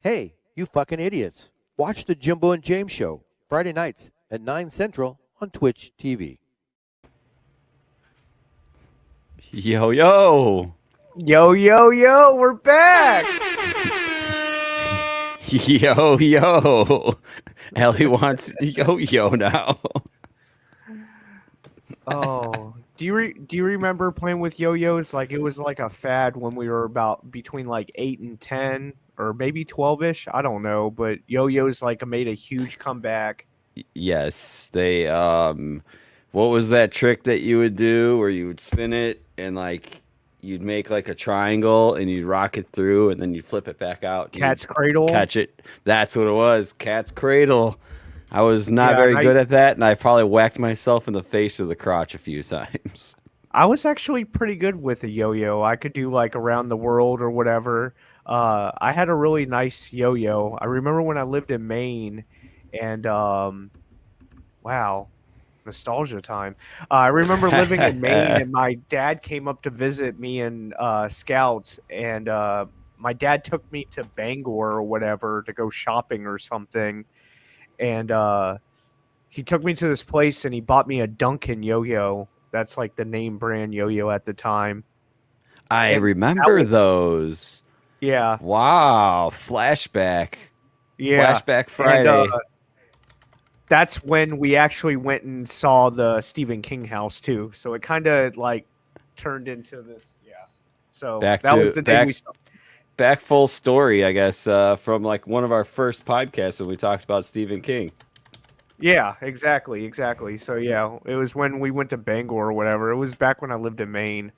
Hey, you fucking idiots. Watch the Jimbo and James show, Friday nights at 9 Central on Twitch TV. Yo, yo. Yo, yo, yo, we're back. Yo, yo. Ellie wants yo, yo now. Oh, do you remember playing with yo-yos? Like it was like a fad when we were about between like 8 and 10 or maybe 12ish. I don't know, but yo-yos like made a huge comeback. Yes, they what was that trick that you would do where you would spin it and like you'd make like a triangle and you'd rock it through and then you'd flip it back out and you'd Cat's Cradle. catch it. That's what it was. Cat's cradle. I was not Yeah, and very good at that and I probably whacked myself in the face or the crotch a few times. I was actually pretty good with a yo-yo. I could do like around the world or whatever. I had a really nice yo-yo. I remember when I lived in Maine, and wow, nostalgia time. I remember living in Maine, and my dad came up to visit me and Scouts, and my dad took me to Bangor or whatever to go shopping or something, and he took me to this place and he bought me a Duncan yo-yo. That's like the name brand yo-yo at the time. I And that remember was, those. yeah, Wow, flashback. yeah. Flashback And Friday. that's when we actually went and saw the Stephen King house too. So it kind of like turned into this. Yeah. So Back that was to the day we back saw. back full story, I guess, from like one of our first podcasts when we talked about Stephen King. Yeah, exactly, exactly. So yeah, it was when we went to Bangor or whatever. It was back when I lived in Maine.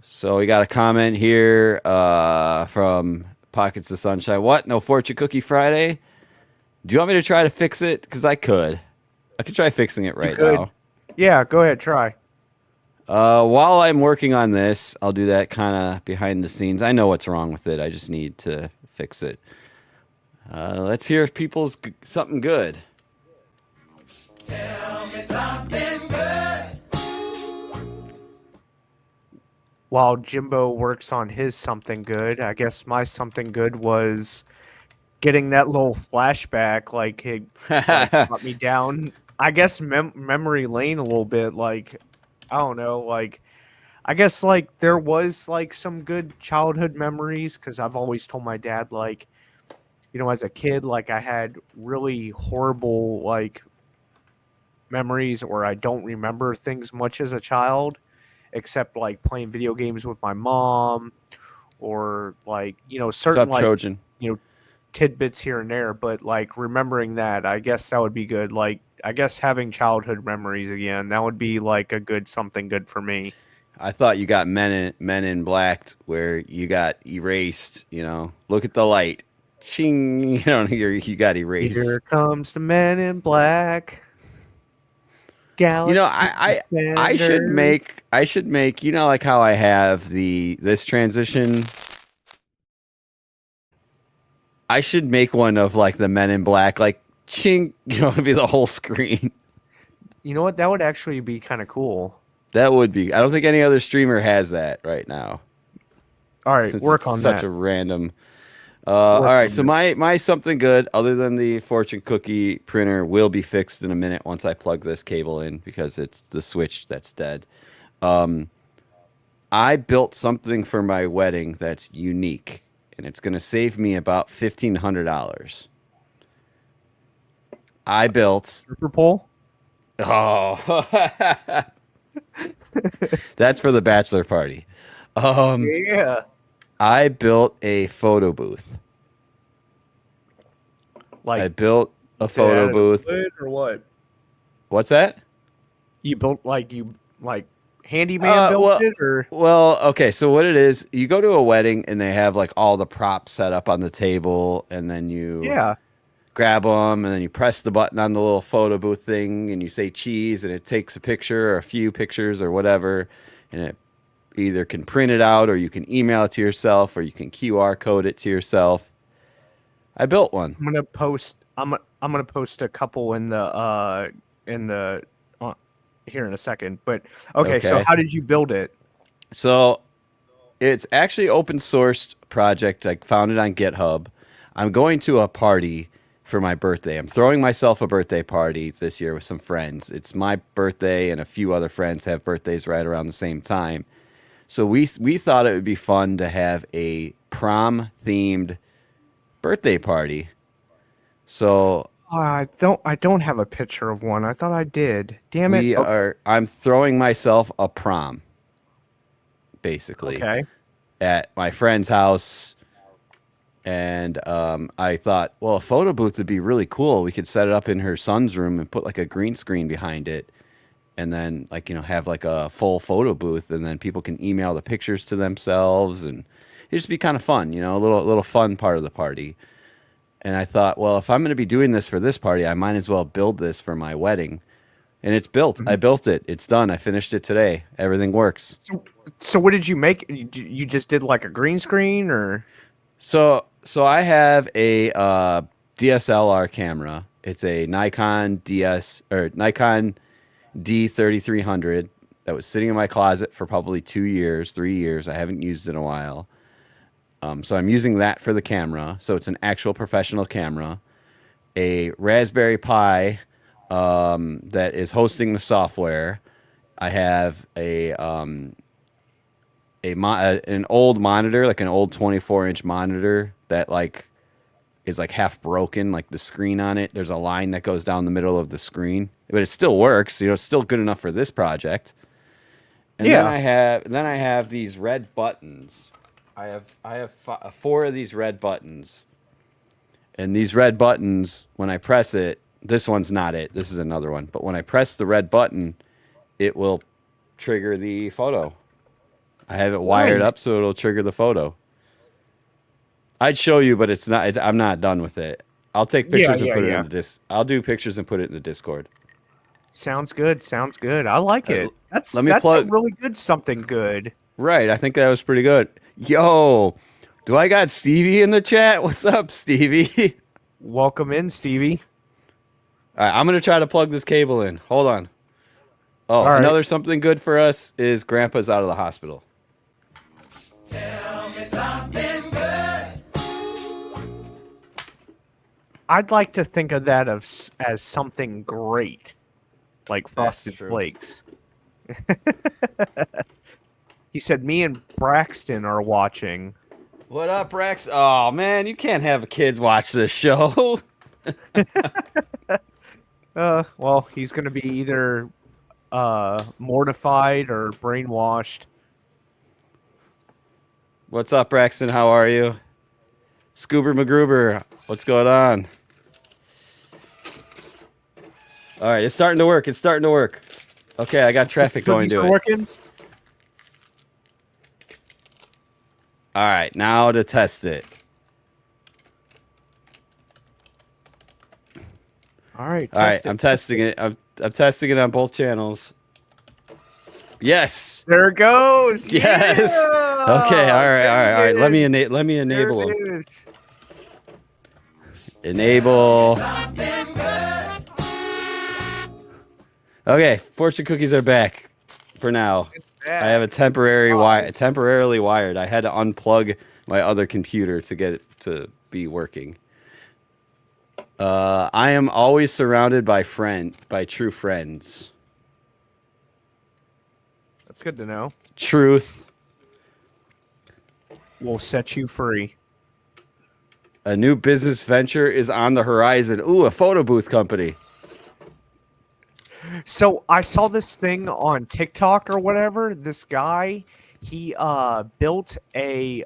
So we got a comment here from Pockets of Sunshine. What? No fortune cookie Friday? Do you want me to try to fix it? Because I could. I could try fixing it You right could. now. Yeah, go ahead, try. While I'm working on this, I'll do that kind of behind the scenes. I know what's wrong with it. I just need to fix it. Let's hear people's something good. While Jimbo works on his something good, I guess my something good was getting that little flashback. Like it, like brought me down. I guess memory lane a little bit. Like I don't know. Like I guess like there was like some good childhood memories because I've always told my dad like as a kid like I had really horrible like memories or I don't remember things much as a child except like playing video games with my mom or like What's certain up, like Trojan? you know tidbits here and there, but like remembering that, I guess that would be good. Like I guess having childhood memories again, that would be like a good something good for me. I thought you got Men in Blacked where you got erased. Look at the light. Ching. You got Here erased. comes the men in black, galaxy I should defenders. make like how I have this transition. I should make one of like the Men in Black, like ching. It'd be the whole screen. You know what? That would actually be kind of cool. That would be. I don't think any other streamer has that right now, All right, since it's work on such that. a random. Work All right, on so that. my something good other than the fortune cookie printer will be fixed in a minute once I plug this cable in because it's the switch that's dead. I built something for my wedding that's unique, and it's going to save me about $1,500. I built. Super Bowl. Oh, that's for the bachelor party. Yeah. I built a photo booth. I Like built a to photo out of booth. wood or what? What's that? You built like handyman built Well, it or okay. So what it is, you go to a wedding and they have like all the props set up on the table, and then you yeah. grab them, and then you press the button on the little photo booth thing, and you say cheese, and it takes a picture or a few pictures or whatever, and it either can print it out, or you can email it to yourself, or you can QR code it to yourself. I built one. I'm gonna post. I'm gonna post a couple in the here in a second. But okay, so Okay. how did you build it? So It's actually open sourced project. I found it on GitHub. I'm going to a party for my birthday. I'm throwing myself a birthday party this year with some friends. It's my birthday and a few other friends have birthdays right around the same time. So we thought it would be fun to have a prom themed birthday party. So I don't have a picture of one. I thought I did. Damn it. I'm throwing myself a prom basically Okay. at my friend's house. And I thought, well, a photo booth would be really cool. We could set it up in her son's room and put like a green screen behind it. And then like, have like a full photo booth, and then people can email the pictures to themselves, and it'd just be kind of fun, a little fun part of the party. And I thought, well, if I'm going to be doing this for this party, I might as well build this for my wedding. And it's built. I built it. It's done. I finished it today. Everything works. So what did you make? You just did like a green screen or? So I have a DSLR camera. It's a Nikon D3300 that was sitting in my closet for probably 2 years, 3 years. I haven't used it in a while. So I'm using that for the camera. So it's an actual professional camera. A Raspberry Pi that is hosting the software. I have an old monitor, like an old 24-inch monitor that like is like half broken, like the screen on it. There's a line that goes down the middle of the screen, but it still works. It's still good enough for this project. And Yeah. then I have these red buttons. I have 4 of these red buttons, and these red buttons, when I press it, this one's not it. This is another one. But when I press the red button, it will trigger the photo. I have it wired up so it'll trigger the photo. I'd show you, but it's not. I'm not done with it. I'll take pictures and put it in the disc. I'll do pictures and put it in the Discord. Sounds good. Sounds good. I like it. That's let me that's plug. a really good something good. Right. I think that was pretty good. Yo, do I got Stevie in the chat? What's up, Stevie? Welcome in, Stevie. All right, I'm gonna try to plug this cable in. Hold on. Oh, All right. Another something good for us is Grandpa's out of the hospital. Tell me something good. I'd like to think of that as something great, like Frosted true. Flakes. He said, "Me and Braxton are watching." What up, Rex? Oh man, you can't have kids watch this show. Well, he's gonna be either mortified or brainwashed. What's up, Braxton? How are you? Scoober McGruber, what's going on? All right, it's starting to work. It's starting to work. Okay, I got traffic going to it. Working? All right, now to test it. All right. All right, I'm testing it. I'm testing it on both channels. Yes. There it goes. Yes. Yeah! Okay. All right. All right. All right. There Let me it enable is. them. Enable. Okay. Fortune cookies are back for now. I have a temporarily wired. I had to unplug my other computer to get it to be working. I am always surrounded by true friends. That's good to know. Truth. Will set you free. A new business venture is on the horizon. Ooh, a photo booth company. So I saw this thing on TikTok or whatever. This guy, he built a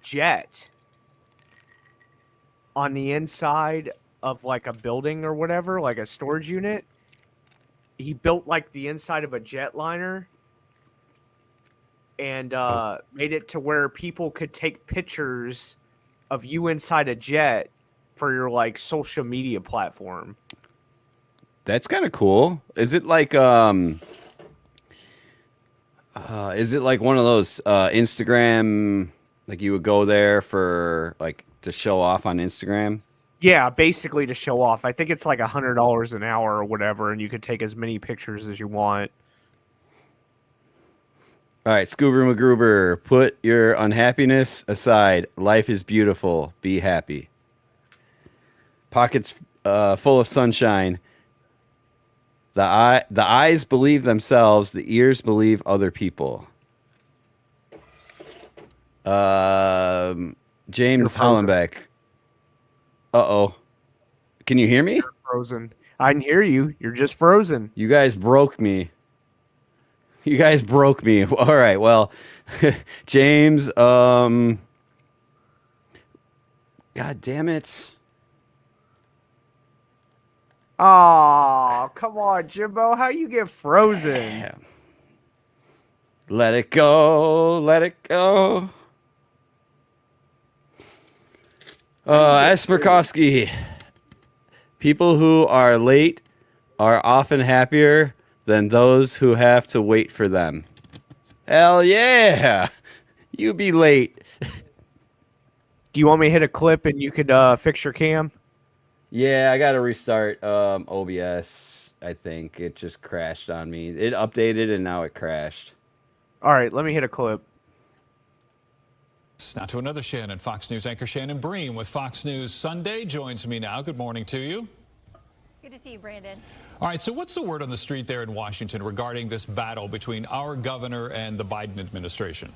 jet on the inside of like a building or whatever, like a storage unit. He built like the inside of a jetliner and made it to where people could take pictures of you inside a jet for your like social media platform. That's kind of cool. Is it like one of those Instagram, like you would go there for like to show off on Instagram? Yeah, basically to show off. I think it's like $100 an hour or whatever, and you could take as many pictures as you want. All right, Scoober McGruber, put your unhappiness aside. Life is beautiful. Be happy. Pockets full of sunshine. The eyes believe themselves. The ears believe other people. James frozen. Hollenbeck. Uh-oh. Can you hear me? Frozen. I can hear you. You're just frozen. You guys broke me. You guys broke me. All right. Well, James, God damn it. Oh, come on, Jimbo. How you get frozen? Damn. Let it go. Let it go. Esperkowski. People who are late are often happier than those who have to wait for them. Hell yeah. You be late. Do you want me to hit a clip and you could fix your cam? Yeah, I got to restart OBS. I think it just crashed on me. It updated and now it crashed. All right, let me hit a clip. Now to another Shannon. Fox News anchor Shannon Bream with Fox News Sunday joins me now. Good morning to you. Good to see you, Brandon. All right, so what's the word on the street there in Washington regarding this battle between our governor and the Biden administration?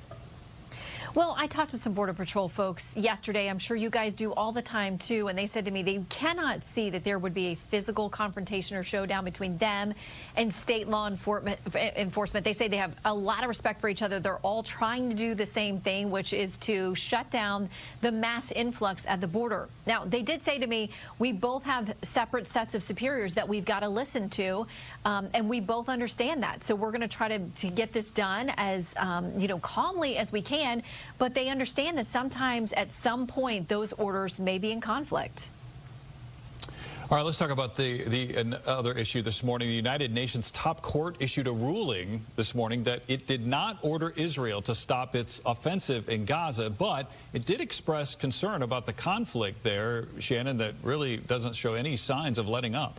Well, I talked to some Border Patrol folks yesterday. I'm sure you guys do all the time, too. And they said to me they cannot see that there would be a physical confrontation or showdown between them and state law enforcement. They say they have a lot of respect for each other. They're all trying to do the same thing, which is to shut down the mass influx at the border. Now, they did say to me, we both have separate sets of superiors that we've got to listen to, and we both understand that. So we're going to try to get this done as, calmly as we can. But they understand that sometimes at some point those orders may be in conflict. All right, let's talk about the other issue this morning. The United Nations top court issued a ruling this morning that it did not order Israel to stop its offensive in Gaza, but it did express concern about the conflict there, Shannon, that really doesn't show any signs of letting up.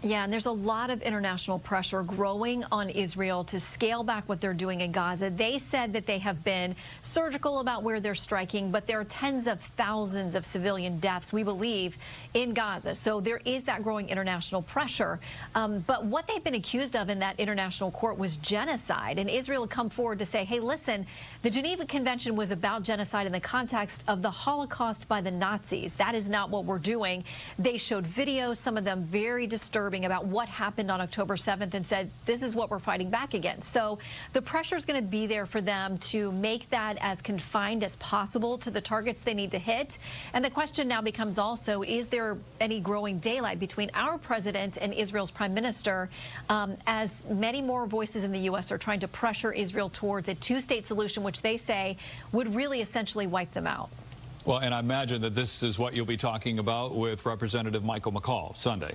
Yeah, and there's a lot of international pressure growing on Israel to scale back what they're doing in Gaza. They said that they have been surgical about where they're striking, but there are tens of thousands of civilian deaths, we believe, in Gaza. So there is that growing international pressure. But what they've been accused of in that international court was genocide. And Israel had come forward to say, hey, listen, the Geneva Convention was about genocide in the context of the Holocaust by the Nazis. That is not what we're doing. They showed videos, some of them very disturbing, about what happened on October 7th and said, this is what we're fighting back against. So the pressure is going to be there for them to make that as confined as possible to the targets they need to hit. And the question now becomes also, is there any growing daylight between our president and Israel's prime minister, as many more voices in the U.S. are trying to pressure Israel towards a two-state solution, which they say would really essentially wipe them out. Well, and I imagine that this is what you'll be talking about with Representative Michael McCaul Sunday.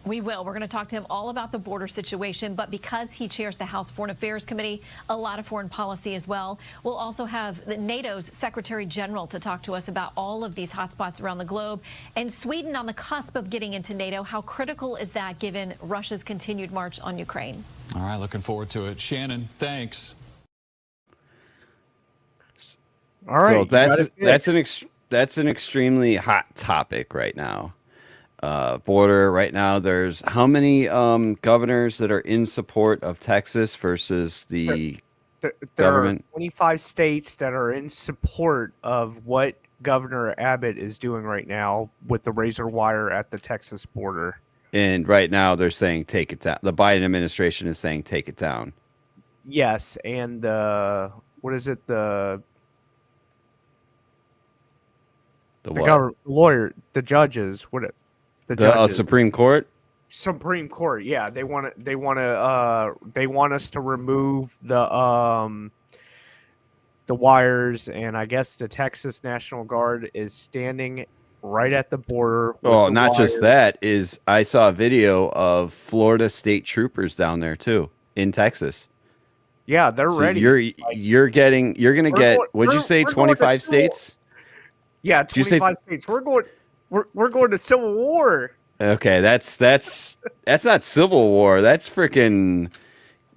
We will. We're going to talk to him all about the border situation, but because he chairs the House Foreign Affairs Committee, a lot of foreign policy as well. We'll also have NATO's Secretary General to talk to us about all of these hotspots around the globe. And Sweden on the cusp of getting into NATO. How critical is that given Russia's continued march on Ukraine? All right, looking forward to it. Shannon, thanks. All right. So that's an extremely hot topic right now. Border right now, there's how many governors that are in support of Texas versus the There government? are 25 states that are in support of what Governor Abbott is doing right now with the razor wire at the Texas border. And right now they're saying take it down. The Biden administration is saying take it down. Yes, and what is it? The lawyer, the judges, the judges. Supreme Court. Supreme Court, yeah, they want us to remove the wires, and I guess the Texas National Guard is standing right at the border. Oh, not just that, is I saw a video of Florida state troopers down there too in Texas. Yeah, they're So ready. you're gonna get, what'd you say, 25 states? Yeah, Did you say- 25 states. We're going to civil war. Okay, that's not civil war. That's freaking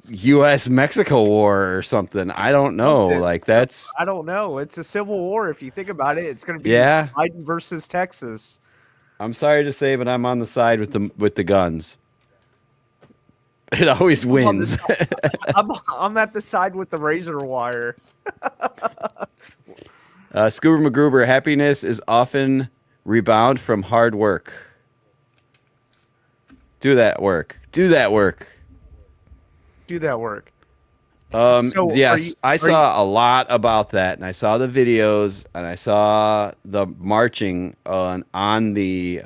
U.S.-Mexico war or something. I don't know. Something. Like that's I don't know. It's a civil war. If you think about it, it's going to be Yeah. Biden versus Texas. I'm sorry to say, but I'm on the side with the guns. It always wins. I'm at the side with the razor wire. Scuba McGruber, happiness is often rebound from hard work. Do that work. Do that work. Do that work. Yes, I saw a lot about that, and I saw the videos, and I saw the marching on the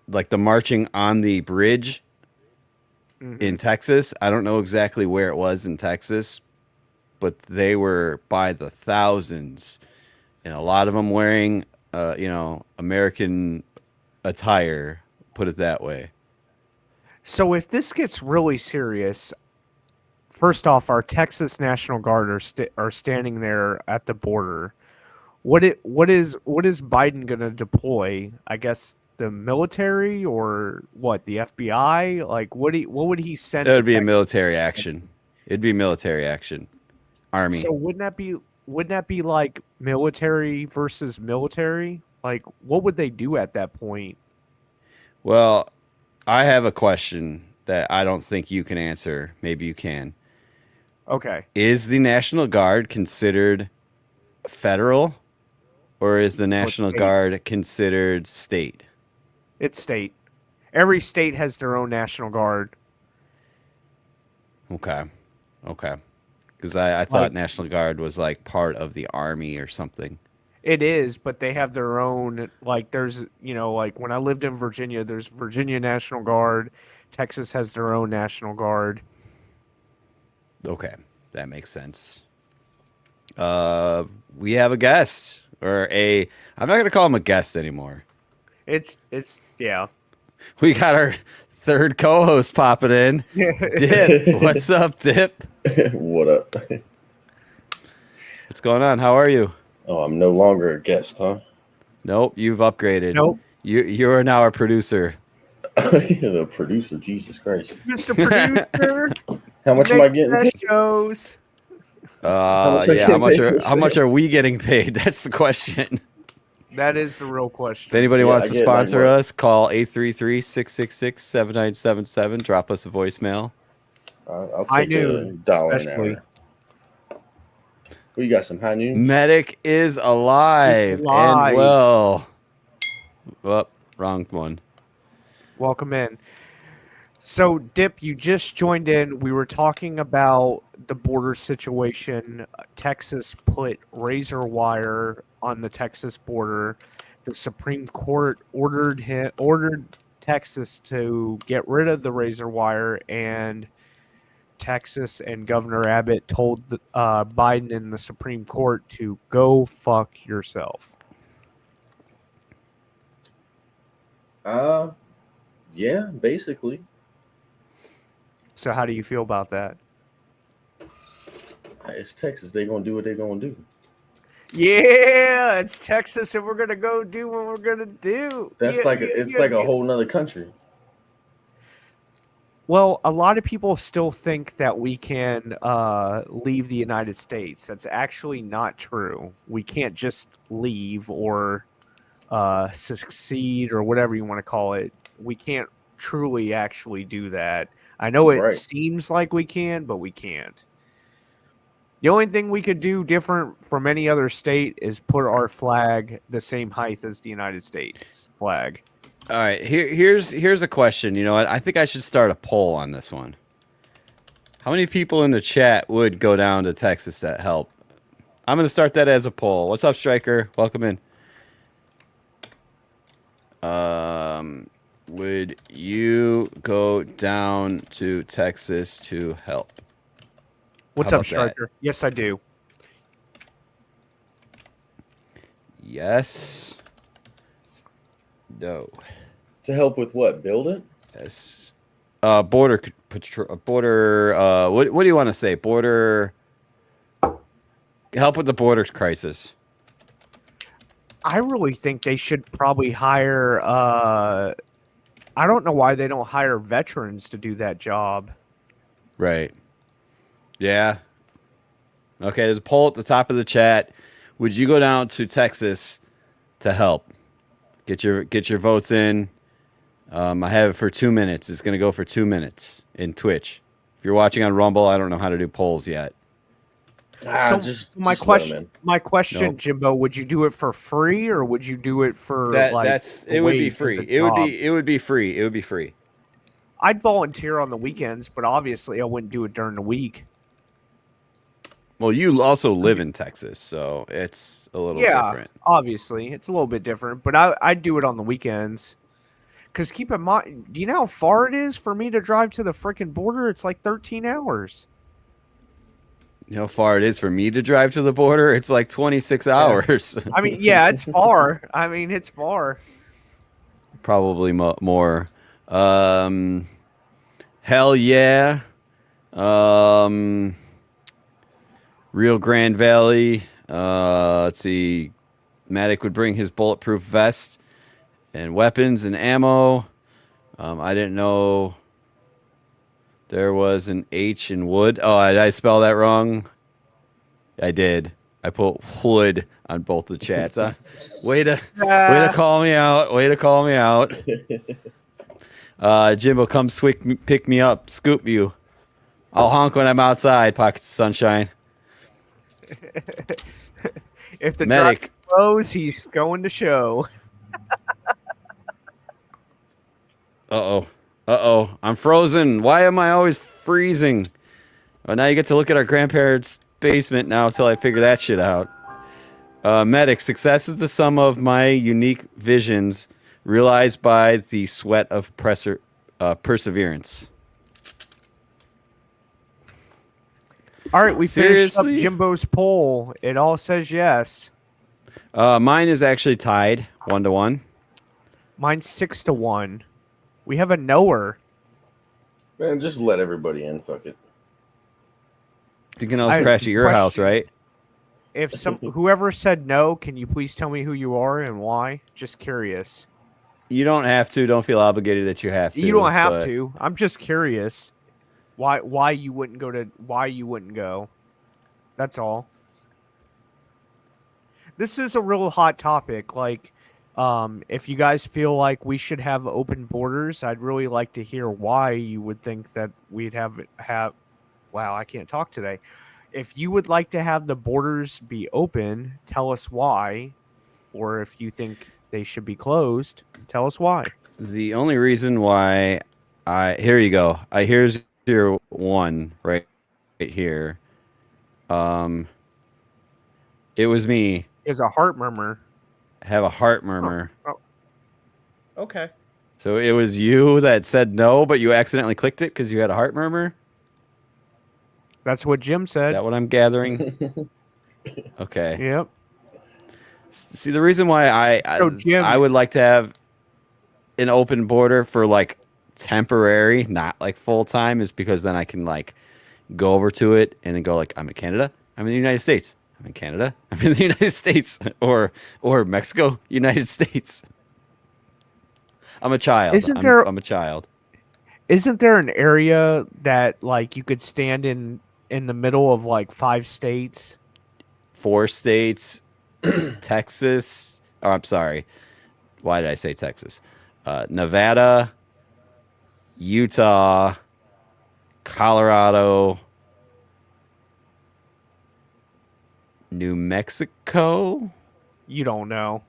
like the marching on the bridge in Texas. I don't know exactly where it was in Texas, but they were by the thousands, and a lot of them wearing, American attire. Put it that way. So if this gets really serious, first off, our Texas National Guard are standing there at the border. What is Biden going to deploy? I guess the military or what? The FBI? Like what would he send? It would be a military action. It'd be military action. Army. So wouldn't that be like military versus military? Like what would they do at that point? Well, I have a question that I don't think you can answer. Maybe you can. Okay. Is the National Guard considered federal, or is the National state. Guard considered state? It's state. Every state has their own National Guard. Okay. Because I thought National Guard was like part of the Army or something. It is, but they have their own, like there's, like when I lived in Virginia, there's Virginia National Guard. Texas has their own National Guard. Okay, that makes sense. We have a guest, I'm not going to call him a guest anymore. Yeah. We got our third co-host popping in. Dip, what's up, Dip? What up? What's going on? How are you? Oh, I'm no longer a guest, huh? Nope, you've upgraded. Nope. You are now a producer. The producer, Jesus Christ. Mr. Producer. How much am I getting paid? Shows. How much are we getting paid? That's the question. That is the real question. If anybody wants to I get sponsor like us, call 833-666-7977. Drop us a voicemail. I'll take $1 an hour. We got some high news. Medic is alive, and well. Oh, wrong one. Welcome in. So, Dip, you just joined in. We were talking about the border situation. Texas put razor wire on the Texas border. The Supreme Court ordered Texas to get rid of the razor wire, and Texas and Governor Abbott told Biden and the Supreme Court to go fuck yourself. Yeah, basically. So how do you feel about that? It's Texas. They're gonna do what they're gonna do. Yeah, it's Texas, and we're gonna go do what we're gonna do. That's it's like a whole nother country. Well, a lot of people still think that we can leave the United States. That's actually not true. We can't just leave or succeed or whatever you want to call it. We can't truly actually do that. I know it seems like we can, but we can't. The only thing we could do different from any other state is put our flag the same height as the United States flag. All right, here's a question. You know what? I think I should start a poll on this one. How many people in the chat would go down to Texas to help? I'm going to start that as a poll. What's up, Striker? Welcome in. Would you go down to Texas to help? What's How up, about Striker? that? Yes, I do. Yes. No. To help with what? Build it? Yes. Border patrol. Border. What do you want to say? Border. Help with the border crisis. I really think they should probably hire I don't know why they don't hire veterans to do that job. Right. Yeah. Okay, there's a poll at the top of the chat. Would you go down to Texas to help? Get your votes in. I have it for 2 minutes. It's going to go for 2 minutes in Twitch. If you're watching on Rumble, I don't know how to do polls yet. So just my let 'em question, in. Nope. Jimbo, would you do it for free or would you do it for That's a it would be wage as free. a It would job? be free. It would be free. I'd volunteer on the weekends, but obviously I wouldn't do it during the week. Well, you also live in Texas, so it's a little different. Obviously it's a little bit different, but I'd do it on the weekends. Because keep in mind, do you know how far it is for me to drive to the freaking border? It's like 13 hours. You know how far it is for me to drive to the border? It's like 26 hours. I mean, yeah, it's far. I mean, it's far. Probably more. Hell yeah. Rio Grande Valley. Let's see. Matic would bring his bulletproof vest and weapons and ammo. I didn't know there was an H in wood. Oh, did I spell that wrong? I did. I put wood on both the chats. Way to call me out. Way to call me out. Jimbo, come pick me up, scoop you. I'll honk when I'm outside. Pockets of sunshine. If the Medic. drive slows, he's going to show. Uh-oh. I'm frozen. Why am I always freezing? Oh, now you get to look at our grandparents' basement now until I figure that shit out. Medic, success is the sum of my unique visions realized by the sweat of perseverance. All right, we finished up Seriously? Jimbo's poll. It all says yes. Mine is actually tied 1-1. Mine's 6-1. We have a knower. Man, just let everybody in. Fuck it. Thinking I was crashing at your house, right? If whoever said no, can you please tell me who you are and why? Just curious. You don't have to. Don't feel obligated that you have to. You don't have but to. I'm just curious. Why you wouldn't go? That's all. This is a real hot topic. Like, if you guys feel like we should have open borders, I'd really like to hear why you would think that we'd have. Wow, I can't talk today. If you would like to have the borders be open, tell us why. Or if you think they should be closed, tell us why. The only reason why here you go. Here's your one right here. It was me. Is a heart murmur. Have a heart murmur. Oh. Okay. So it was you that said no, but you accidentally clicked it because you had a heart murmur? That's what Jim Is said. that what I'm gathering? Okay. Yep. See, the reason why Jim, I would like to have an open border for like temporary, not like full time, is because then I can like go over to it and then go like, I'm in Canada, I'm in the United States, I'm in Canada, I'm in the United States, or Mexico, United States. I'm a child. I'm a child. Isn't there an area that like you could stand in the middle of like 5 states? 4 states, Texas. Oh, I'm sorry. Why did I say Texas? Nevada, Utah, Colorado, New Mexico. You don't know.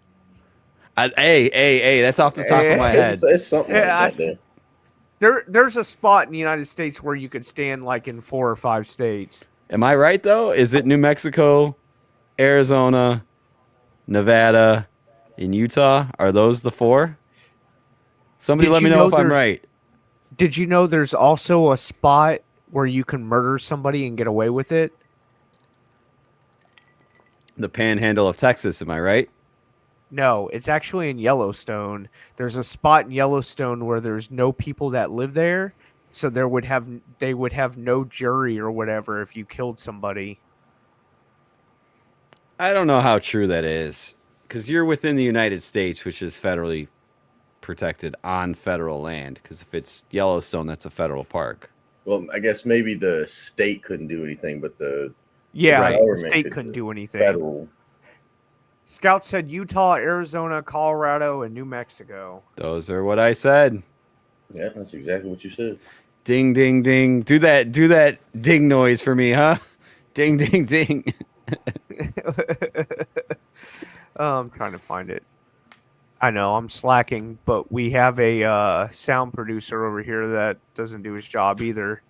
Hey, that's off the top of my head. It's something Yeah, like that there. There's a spot in the United States where you could stand like in 4 or 5 states. Am I right though? Is it New Mexico, Arizona, Nevada, and Utah? Are those the 4? Somebody let me know if I'm right. Did you know there's also a spot where you can murder somebody and get away with it? The Panhandle of Texas, am I right? No, it's actually in Yellowstone. There's a spot in Yellowstone where there's no people that live there, so they would have no jury or whatever if you killed somebody. I don't know how true that is, because you're within the United States, which is federally protected on federal land, because if it's Yellowstone, that's a federal park. Well, I guess maybe the state couldn't do anything, but the the government state couldn't do anything. Federal. Scout said Utah, Arizona, Colorado, and New Mexico. Those are what I said. Yeah, that's exactly what you said. Ding, ding, ding. Do that ding noise for me, huh? Ding, ding, ding. I'm trying to find it. I know I'm slacking, but we have a sound producer over here that doesn't do his job either.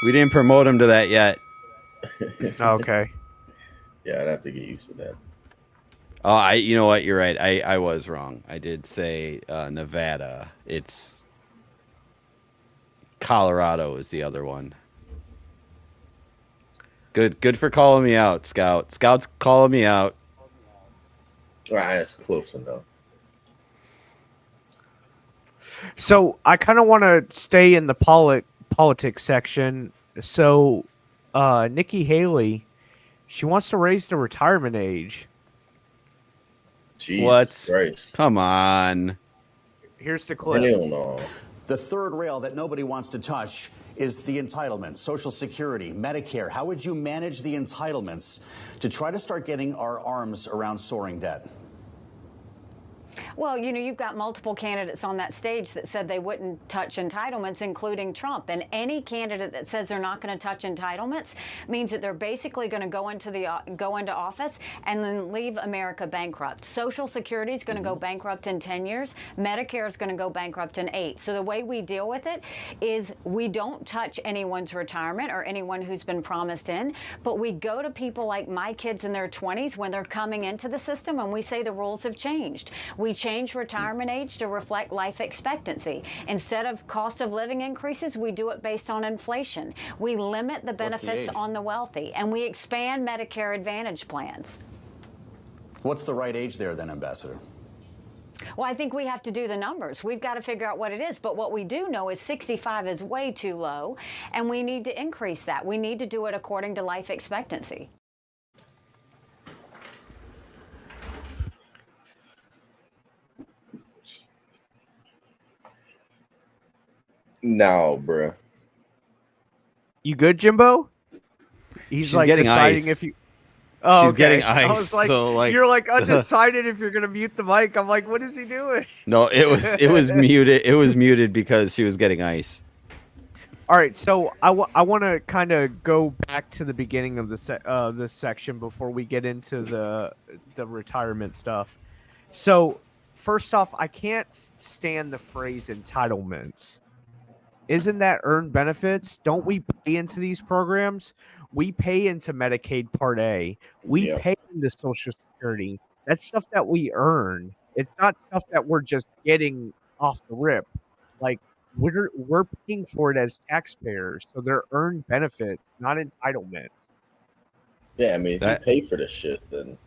We didn't promote him to that yet. Okay. Yeah, I'd have to get used to that. Oh, you know what? You're right. I was wrong. I did say Nevada. It's Colorado is the other one. Good for calling me out, Scout. Scout's calling me out. That's close enough. So I kind of want to stay in the politics section. So Nikki Haley, she wants to raise the retirement age. Jesus What? Christ. Come on. Here's the clip. Hell no. The third rail that nobody wants to touch is the entitlement, Social Security, Medicare. How would you manage the entitlements to try to start getting our arms around soaring debt? Well, you know, you've got multiple candidates on that stage that said they wouldn't touch entitlements, including Trump. And any candidate that says they're not going to touch entitlements means that they're basically going to go into office and then leave America bankrupt. Social Security is going to go bankrupt in 10 years. Medicare is going to go bankrupt in 8. So the way we deal with it is we don't touch anyone's retirement or anyone who's been promised in, but we go to people like my kids in their 20s when they're coming into the system and we say the rules have changed. We change retirement age to reflect life expectancy. Instead of cost of living increases, we do it based on inflation. We limit the benefits on the wealthy, and we expand Medicare Advantage plans. What's the right age there then, Ambassador? Well, I think we have to do the numbers. We've got to figure out what it is. But what we do know is 65 is way too low, and we need to increase that. We need to do it according to life expectancy. No, bruh. You good, Jimbo? She's like getting deciding ice. if you. Oh, She's okay. getting I ice, was like, so, like- you're like undecided if you're gonna mute the mic. I'm like, what is he doing? No, it was muted. It was muted because she was getting ice. All right, so I want to kind of go back to the beginning of this section before we get into the retirement stuff. So first off, I can't stand the phrase entitlements. Isn't that earned benefits? Don't we pay into these programs? We pay into Medicaid Part A. We pay into Social Security. That's stuff that we earn. It's not stuff that we're just getting off the rip. Like we're paying for it as taxpayers, so they're earned benefits, not entitlements. Yeah, I mean, if you pay for this shit, then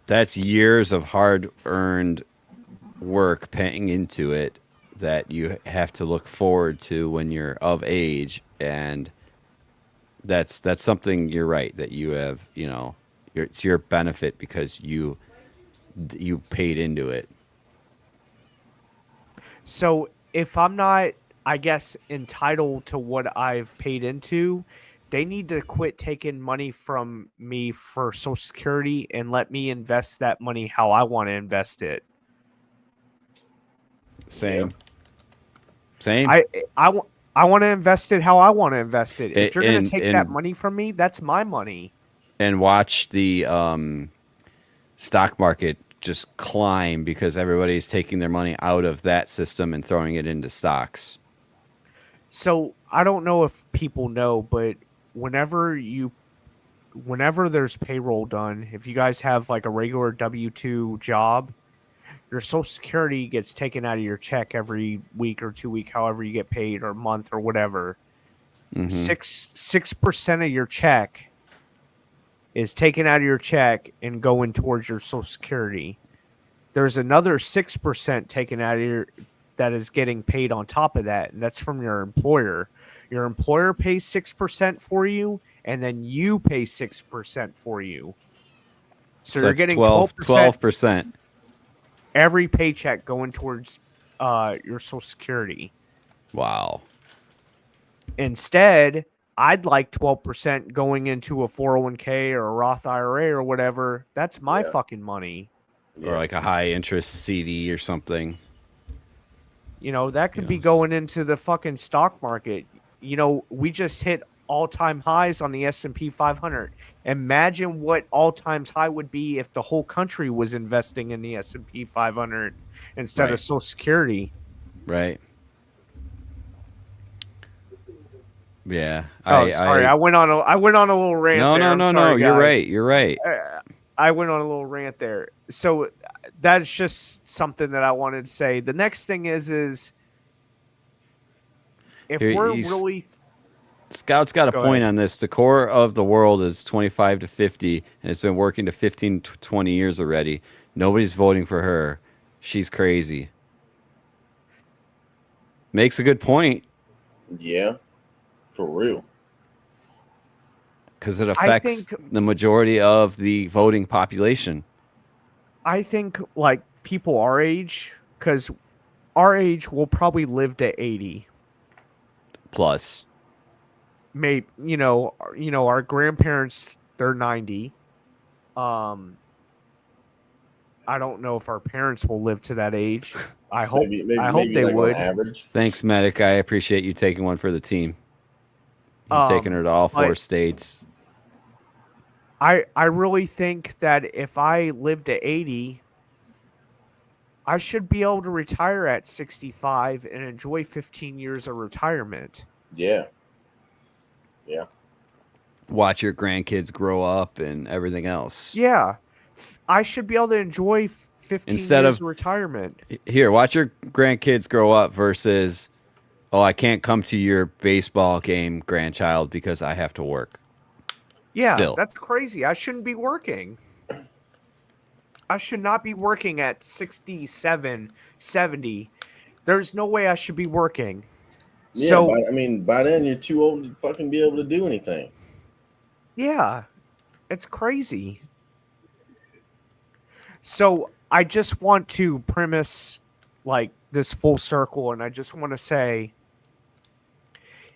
That's years of hard-earned work paying into it that you have to look forward to when you're of age, and that's something you're right that you have. You know, it's your benefit because you paid into it. So if I'm not, I guess, entitled to what I've paid into, they need to quit taking money from me for Social Security and let me invest that money how I want to invest it. Same. Same. I want to invest it how I want to invest it. If you're going to take that and- money from me, that's my money. And watch the stock market just climb because everybody's taking their money out of that system and throwing it into stocks. So I don't know if people know, but whenever there's payroll done, if you guys have like a regular W-2 job, your Social Security gets taken out of your check every week or 2 week, however you get paid, or month or whatever. 6% of your check is taken out of your check and going towards your Social Security. There's another 6% taken out of that is getting paid on top of that, and that's from your employer. Your employer pays 6% for you, and then you pay 6% for you. So you're that's getting 12%. every paycheck going towards your Social Security. Wow. Instead, I'd like 12% going into a 401k or a Roth IRA or whatever. That's my fucking money. Or like a high interest CD or something. You know, that could be going into the fucking stock market. You know, we just hit all-time highs on the S&P 500. Imagine what all-time high would be if the whole country was investing in the S&P 500 instead of Social Security. Right. Yeah. Sorry. I went on a little rant there. No. You're right. You're right. I went on a little rant there. So that's just something that I wanted to say. The next thing is if we're really Scout's got a point on this. The core of the world is 25 to 50, and it's been working to 15 to 20 years already. Nobody's voting for her. She's crazy. Makes a good point. Yeah, for real. Because it affects the majority of the voting population. I think like people our age, because our age will probably live to 80 plus. Maybe our grandparents, they're 90. I don't know if our parents will live to that age. I hope maybe they would. Average. Thanks, Medic. I appreciate you taking one for the team. He's taking her to all 4 states. I really think that if I live to 80, I should be able to retire at 65 and enjoy 15 years of retirement. Yeah. Yeah. Watch your grandkids grow up and everything else. Yeah. I should be able to enjoy 15 years of retirement. Here, watch your grandkids grow up versus, oh, I can't come to your baseball game, grandchild, because I have to work. Yeah, that's crazy. I shouldn't be working. I should not be working at 67, 70. There's no way I should be working. Yeah, so, by then you're too old to fucking be able to do anything. Yeah, it's crazy. So I just want to premise like this full circle, and I just want to say,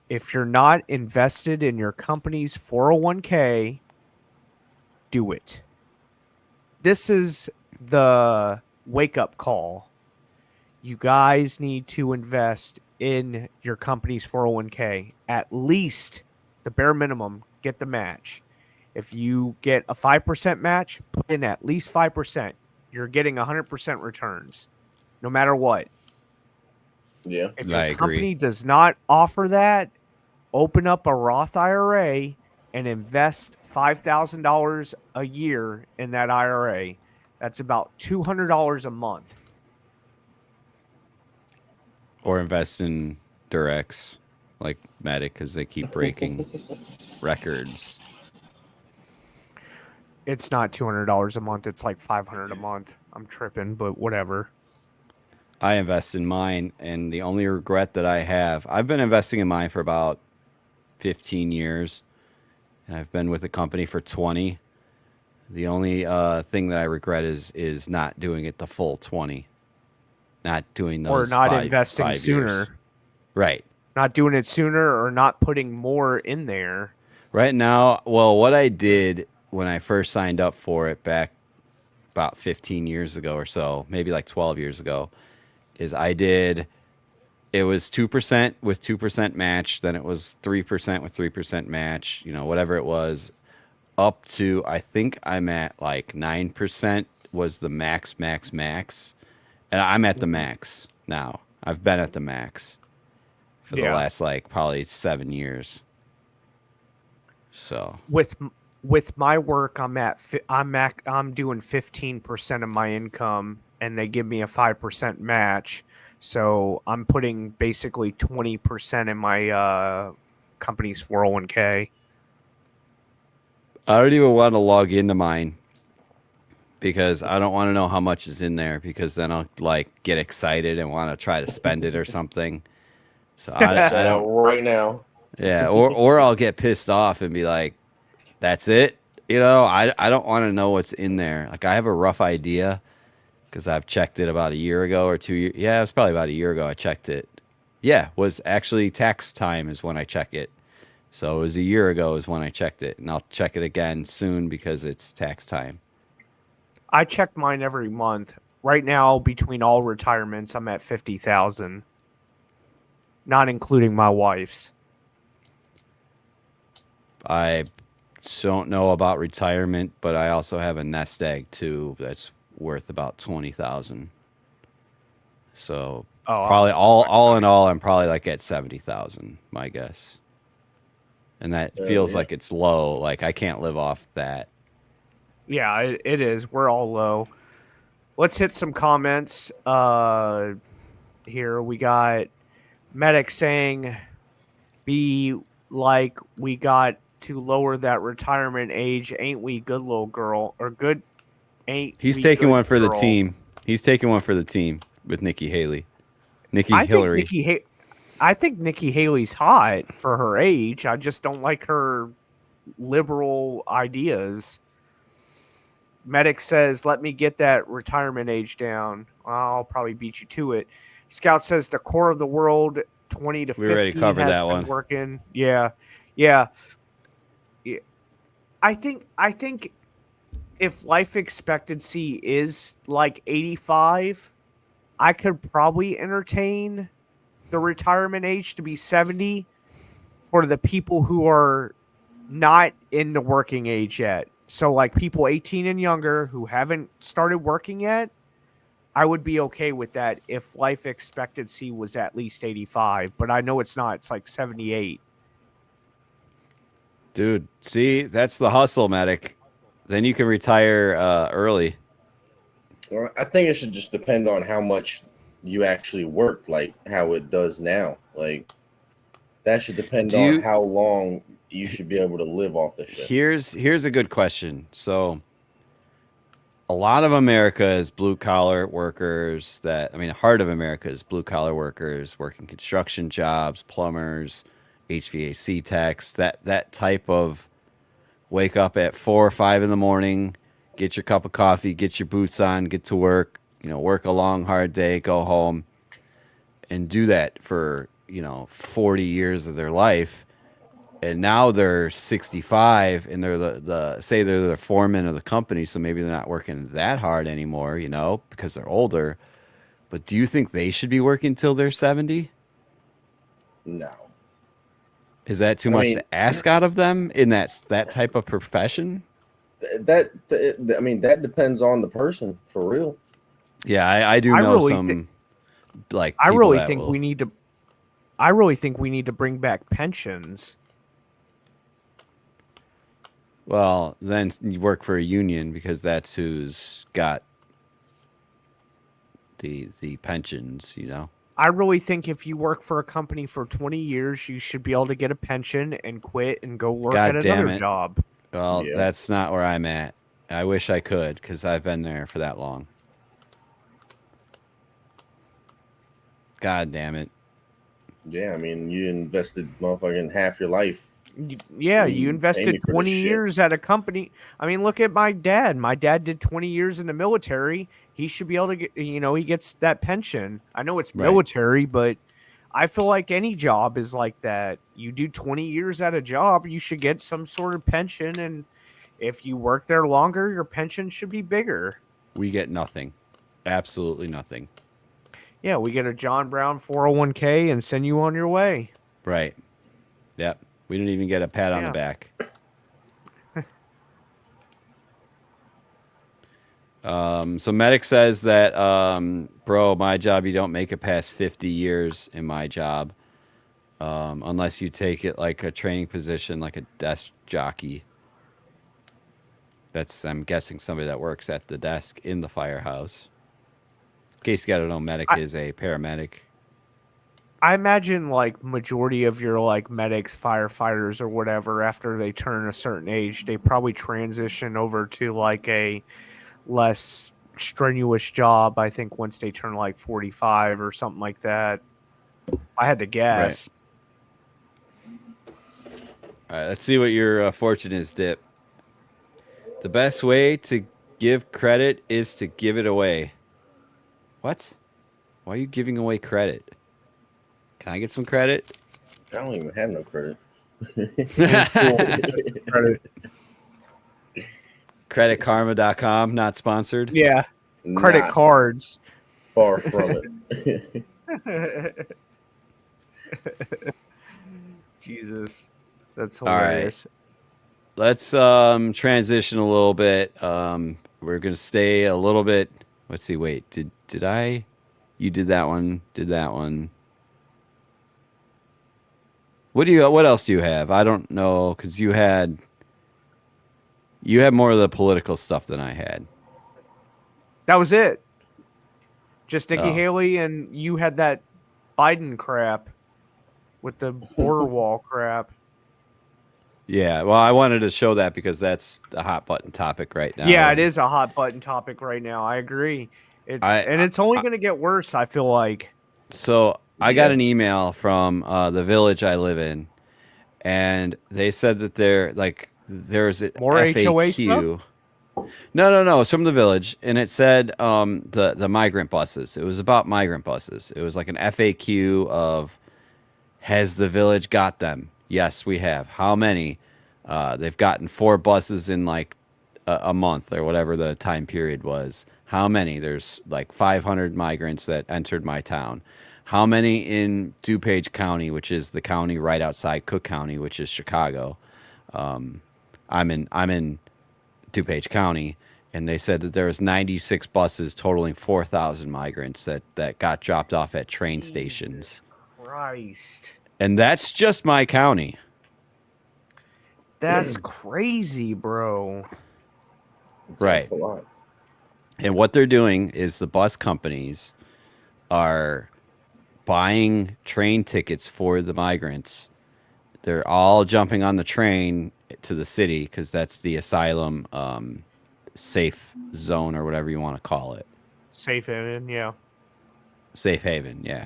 if you're not invested in your company's 401k, do it. This is the wake-up call. You guys need to invest in your company's 401k. At least the bare minimum, get the match. If you get a 5% match, put in at least 5%. You're getting 100% returns, no matter what. Yeah, if your company does not offer that, open up a Roth IRA and invest $5,000 a year in that IRA. That's about $200 a month. Or invest in Durex, like Medic, because they keep breaking records. It's not $200 a month. It's like $500 a month. I'm tripping, but whatever. I invest in mine, and the only regret that I have, I've been investing in mine for about 15 years, and I've been with the company for 20. The only thing that I regret is not doing it the full 20. Not doing those or not 5 investing sooner. Years. Right. Not doing it sooner or not putting more in there. Right now, well, what I did when I first signed up for it back about 15 years ago or so, maybe like 12 years ago, is it was 2% with 2% match, then it was 3% with 3% match, whatever it was, up to, I think I'm at like 9% was the max. And I'm at the max now. I've been at the max for the last like probably 7 years. So with my work, I'm doing 15% of my income, and they give me a 5% match. So I'm putting basically 20% in my company's 401k. I don't even want to log into mine because I don't want to know how much is in there, because then I'll like get excited and want to try to spend it or something. So I don't right now. Yeah, or I'll get pissed off and be like, that's it. I don't want to know what's in there. Like, I have a rough idea, because I've checked it about a year ago or 2 years. Yeah, it was probably about a year ago I checked it. Yeah, was actually tax time is when I check it. So it was a year ago is when I checked it, and I'll check it again soon because it's tax time. I check mine every month. Right now, between all retirements, I'm at 50,000, not including my wife's. I don't know about retirement, but I also have a nest egg too that's worth about 20,000. So probably all in all, I'm probably like at 70,000, my guess. And that feels like it's low. Like I can't live off that. Yeah, it is. We're all low. Let's hit some comments. Here we got Medic saying, "Be like we got to lower that retirement age, ain't we, good little girl?" Or good, ain't He's we taking good one for the girl? team. He's taking one for the team with Nikki Haley. I Hillary. think Nikki Haley's hot for her age. I just don't like her liberal ideas. Medic says, "Let me get that retirement age down." I'll probably beat you to it. Scout says, "The core of the world, 20 to 50, We already covered has that been one. working." Yeah. I think if life expectancy is like 85, I could probably entertain the retirement age to be 70 for the people who are not in the working age yet. So like people 18 and younger who haven't started working yet, I would be okay with that if life expectancy was at least 85, but I know it's not. It's like 78. Dude, see, that's the hustle, Medic. Then you can retire early. Well, I think it should just depend on how much you actually work, like how it does now. Like that should depend on how long you should be able to live off this shit. Here's a good question. So a lot of America is blue collar workers heart of America is blue collar workers working construction jobs, plumbers, HVAC techs, that type of wake up at 4 or 5 in the morning, get your cup of coffee, get your boots on, get to work, work a long, hard day, go home, and do that for, 40 years of their life. And now they're 65 and they're they're the foreman of the company. So maybe they're not working that hard anymore, because they're older. But do you think they should be working till they're 70? No. Is that too much to ask out of them in that type of profession? That depends on the person, for real. Yeah, I do know some I really think we need to bring back pensions. Well, then you work for a union because that's who's got the pensions, I really think if you work for a company for 20 years, you should be able to get a pension and quit and go work at another job. Well, that's not where I'm at. I wish I could because I've been there for that long. God damn it. Yeah, you invested motherfucking half your life. Yeah, you invested 20 years at a company. Look at my dad. My dad did 20 years in the military. He should be able to get, he gets that pension. I know it's military, but I feel like any job is like that. You do 20 years at a job, you should get some sort of pension. And if you work there longer, your pension should be bigger. We get nothing. Absolutely nothing. Yeah, we get a John Brown 401k and send you on your way. Right. Yep. We didn't even get a pat on the back. So Medic says that, bro, my job, you don't make it past 50 years in my job unless you take it like a training position, like a desk jockey. That's, I'm guessing, somebody that works at the desk in the firehouse. In case you got to know, Medic is a paramedic. I imagine like majority of your like medics, firefighters or whatever, after they turn a certain age, they probably transition over to like a less strenuous job. I think once they turn like 45 or something like that. I had to guess. All right, let's see what your fortune is, Dip. The best way to give credit is to give it away. What? Why are you giving away credit? Can I get some credit? I don't even have no credit. Credit. Creditkarma.com, not sponsored. Yeah. Credit Not cards. far from it. Jesus. That's All right. hilarious. Let's transition a little bit. We're gonna stay a little bit. Let's see. Wait, did I? You did that one. Did that one? What else do you have? I don't know because you had more of the political stuff than I had. That was it. Just Nikki Oh. Haley, and you had that Biden crap with the border wall crap. Yeah, well, I wanted to show that because that's a hot button topic right now. Yeah, it is a hot button topic right now. I agree. It's only going to get worse, I feel like. So I got an email from the village I live in, and they said that there's an More FAQ. HOA stuff? No. It's from the village, and it said the migrant buses. It was about migrant buses. It was like an FAQ of, has the village got them? Yes, we have. How many? They've gotten 4 buses in like a month or whatever the time period was. How many? There's like 500 migrants that entered my town. How many in DuPage County, which is the county right outside Cook County, which is Chicago? I'm in DuPage County, and they said that there was 96 buses totaling 4,000 migrants that got dropped off at train stations. Christ. And that's just my county. That's crazy, bro. Right. That's a lot. And what they're doing is the bus companies are buying train tickets for the migrants. They're all jumping on the train to the city because that's the asylum safe zone or whatever you want to call it. Safe haven, yeah. Safe haven, yeah.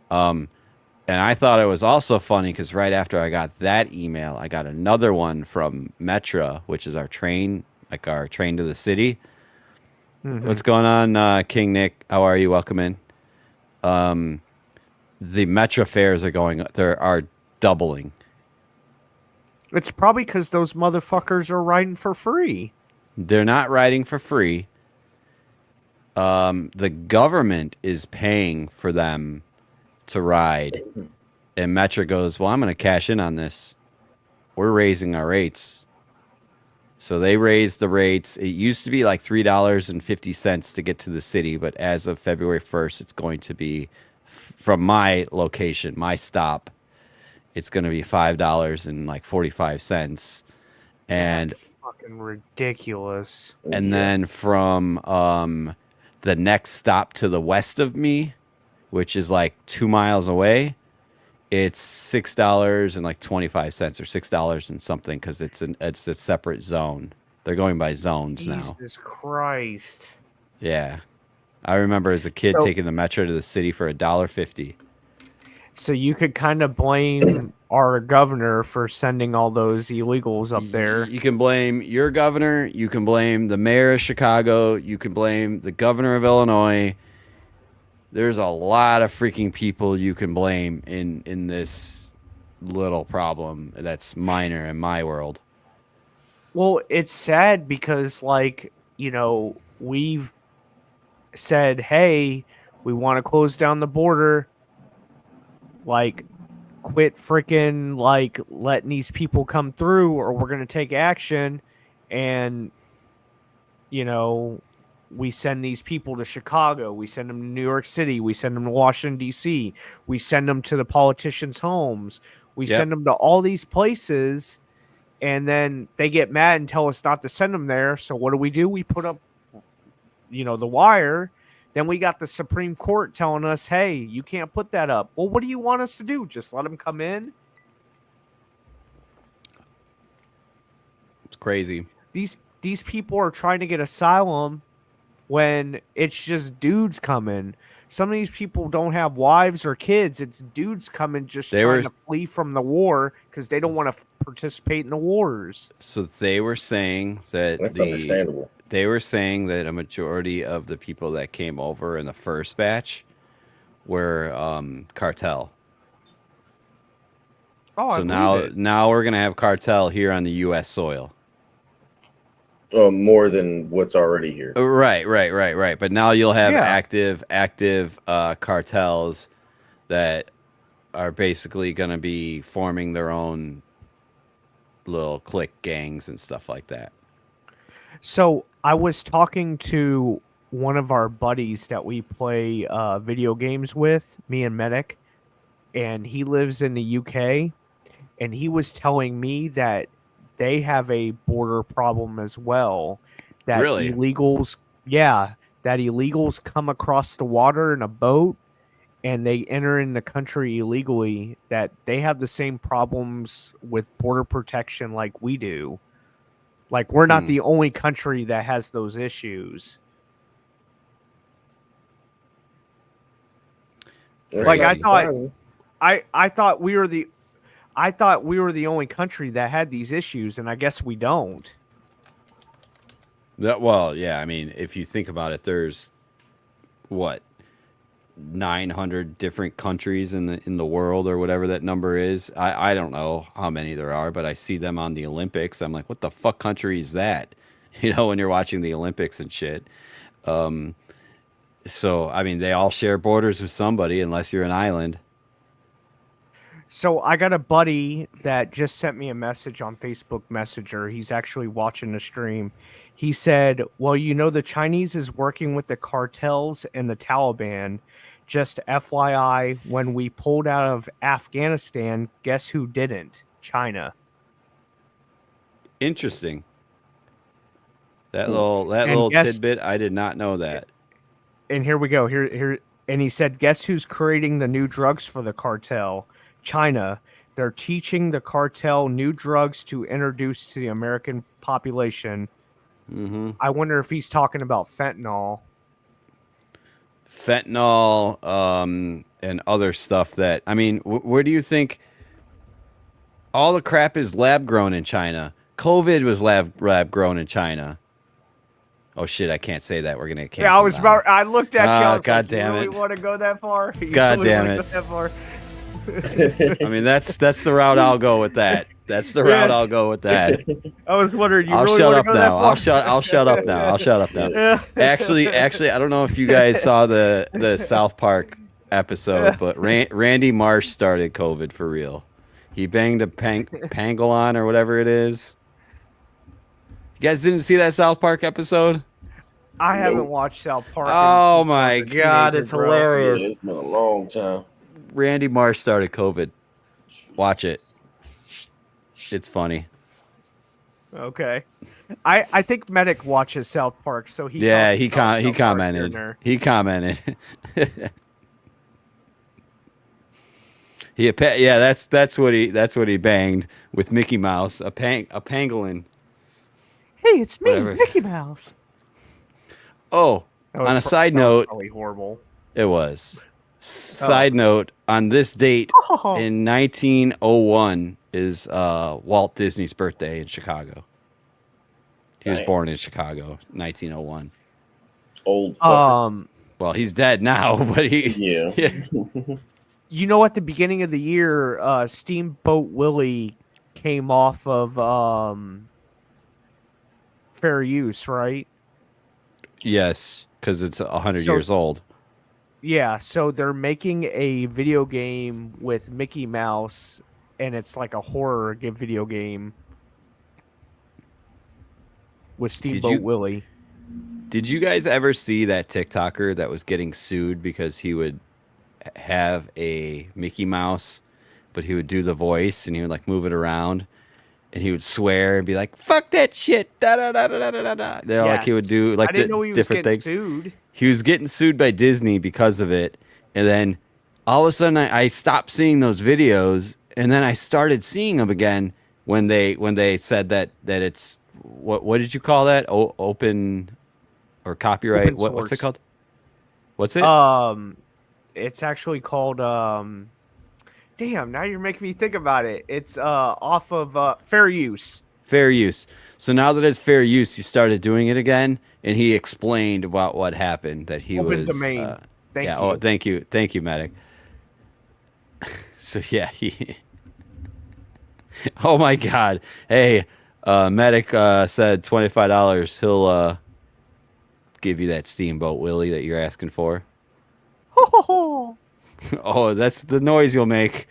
And I thought it was also funny because right after I got that email, I got another one from Metra, which is our train to the city. Mm-hmm. What's going on, King Nick? How are you? Welcome in. The Metra fares are doubling. It's probably because those motherfuckers are riding for free. They're not riding for free. The government is paying for them to ride. And Metra goes, well, I'm going to cash in on this. We're raising our rates. So they raised the rates. It used to be like $3.50 to get to the city, but as of February 1st, it's going to be, from my location, my stop, it's going to be $5.45. And that's fucking ridiculous. And then from the next stop to the west of me, which is like 2 miles away, it's $6.25 or $6 and something because it's a separate zone. They're going by zones now. Jesus Christ. Yeah, I remember as a kid taking the Metro to the city for $1.50. So you could kind of blame our governor for sending all those illegals up there. You can blame your governor. You can blame the mayor of Chicago. You can blame the governor of Illinois. There's a lot of freaking people you can blame in this little problem that's minor in my world. Well, it's sad because, like, we've said, hey, we want to close down the border. Like, quit freaking, like, letting these people come through or we're going to take action. And, we send these people to Chicago. We send them to New York City. We send them to Washington, D.C. We send them to the politicians' homes. We send them to all these places. And then they get mad and tell us not to send them there. So what do? We put up, the wire. Then we got the Supreme Court telling us, hey, you can't put that up. Well, what do you want us to do? Just let them come in? It's crazy. These people are trying to get asylum when it's just dudes coming. Some of these people don't have wives or kids. It's dudes coming just trying to flee from the war because they don't want to participate in the wars. So they were saying that That's understandable. They were saying that a majority of the people that came over in the first batch were cartel. Oh, so now we're gonna have cartel here on the U.S. soil. More than what's already here. Right. But now you'll have active cartels that are basically going to be forming their own little clique gangs and stuff like that. So I was talking to one of our buddies that we play video games with, me and Medic, and he lives in the UK, and he was telling me that they have a border problem as well. That illegals come across the water in a boat and they enter in the country illegally, that they have the same problems with border protection like we do. Like, we're not the only country that has those issues. Like, I thought we were the only country that had these issues, and I guess we don't. Well, yeah. I mean, if you think about it, there's 900 different countries in the world, or whatever that number is. I don't know how many there are, but I see them on the Olympics. I'm like, what the fuck country is that? You know, when you're watching the Olympics and shit. So I mean, they all share borders with somebody, unless you're an island. So I got a buddy that just sent me a message on Facebook Messenger. He's actually watching the stream. He said, well, you know, the Chinese is working with the cartels and the Taliban. Just FYI, when we pulled out of Afghanistan, guess who didn't? China. Interesting. That little tidbit, I did not know that. And here we go. Here, and he said, guess who's creating the new drugs for the cartel? China. They're teaching the cartel new drugs to introduce to the American population. Mm-hmm. I wonder if he's talking about fentanyl. And other stuff that, I mean, where do you think all the crap is lab grown in China? COVID was lab grown in China. Oh shit, I can't say that. We're gonna get canceled. Yeah, I looked at you. I was God like, damn you it. really want to go that far? You God really damn wanna it. go that far? I mean, that's the route I'll go with that. That's the route I'll go with that. I was wondering, you I'll really shut want up to go that now. far? I'll shut up now. I'll shut up now. Yeah. Actually, I don't know if you guys saw the South Park episode, but Randy Marsh started COVID for real. He banged a pangolin or whatever it is. You guys didn't see that South Park episode? I haven't watched South Park. Oh my god, it's hilarious. Yeah, it's been a long time. Randy Marsh started COVID. Watch it. It's funny. Okay. I think Medic watches South Park, so he commented. He commented. That's what he banged with Mickey Mouse, a pangolin. Hey, it's me, Whatever. Mickey Mouse. Oh, on a side note, probably horrible. It was. Side note, on this date in 1901 is Walt Disney's birthday in Chicago. He was born in Chicago, 1901. Old fucker. Well, he's dead now, but Yeah. You know, at the beginning of the year, Steamboat Willie came off of fair use, right? Yes, because it's 100 years old. Yeah, so they're making a video game with Mickey Mouse, and it's like a horror video game with Steamboat Willie. Did you guys ever see that TikToker that was getting sued because he would have a Mickey Mouse, but he would do the voice and he would like move it around and he would swear and be like, fuck that shit, da da da da da da da. You know, like he would do like the different things. Sued. He was getting sued by Disney because of it, and then all of a sudden I stopped seeing those videos, and then I started seeing them again when they said that it's what did you call that? Open or copyright. Open What's it source. called? What's it? It's actually called damn, now you're making me think about it. It's off of fair use. Fair use. So now that it's fair use, he started doing it again, and he explained about what happened. That he Open was. domain. Thank yeah. you. Oh, thank you, Medic. So yeah, he. Oh my God! Hey, Medic said $25. He'll give you that Steamboat Willie that you're asking for. Oh, that's the noise you'll make.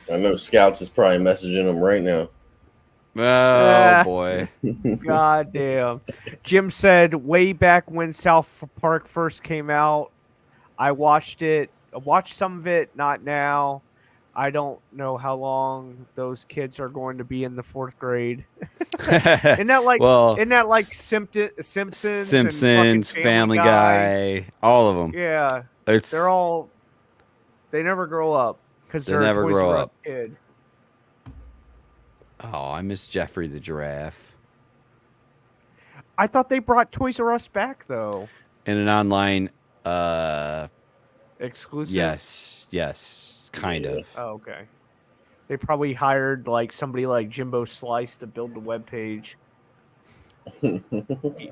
I know Scouts is probably messaging him right now. Oh boy. God damn. Jim said way back when South Park first came out, I watched it. I watched some of it, not now. I don't know how long those kids are going to be in the 4th grade. Isn't that like Simpsons and fucking Family Guy, all of them. Yeah. It's They never grow up because They they're never a Toys grow R up. Us kid. Oh, I miss Jeffrey the giraffe. I thought they brought Toys R Us back though. In an online Exclusive? Yes, kind of. Oh, okay. They probably hired like somebody like Jimbo Slice to build the webpage.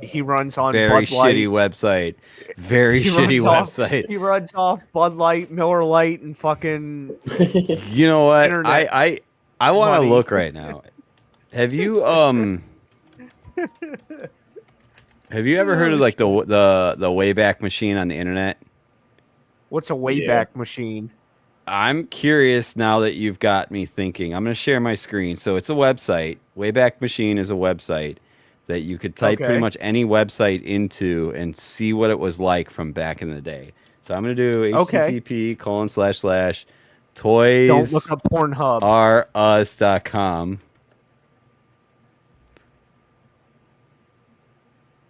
He runs on Very Bud Light. shitty website. Very He shitty runs website. He runs off Bud Light, Miller Light, and fucking. You know what? Internet I want to money. look right now. Have you have you ever heard of like the Wayback Machine on the internet? What's a Wayback Machine? I'm curious now that you've got me thinking. I'm going to share my screen. So it's a website. Wayback Machine is a website that you could type pretty much any website into and see what it was like from back in the day. So I'm going to do http:// Don't look up Pornhub. toysrus.com.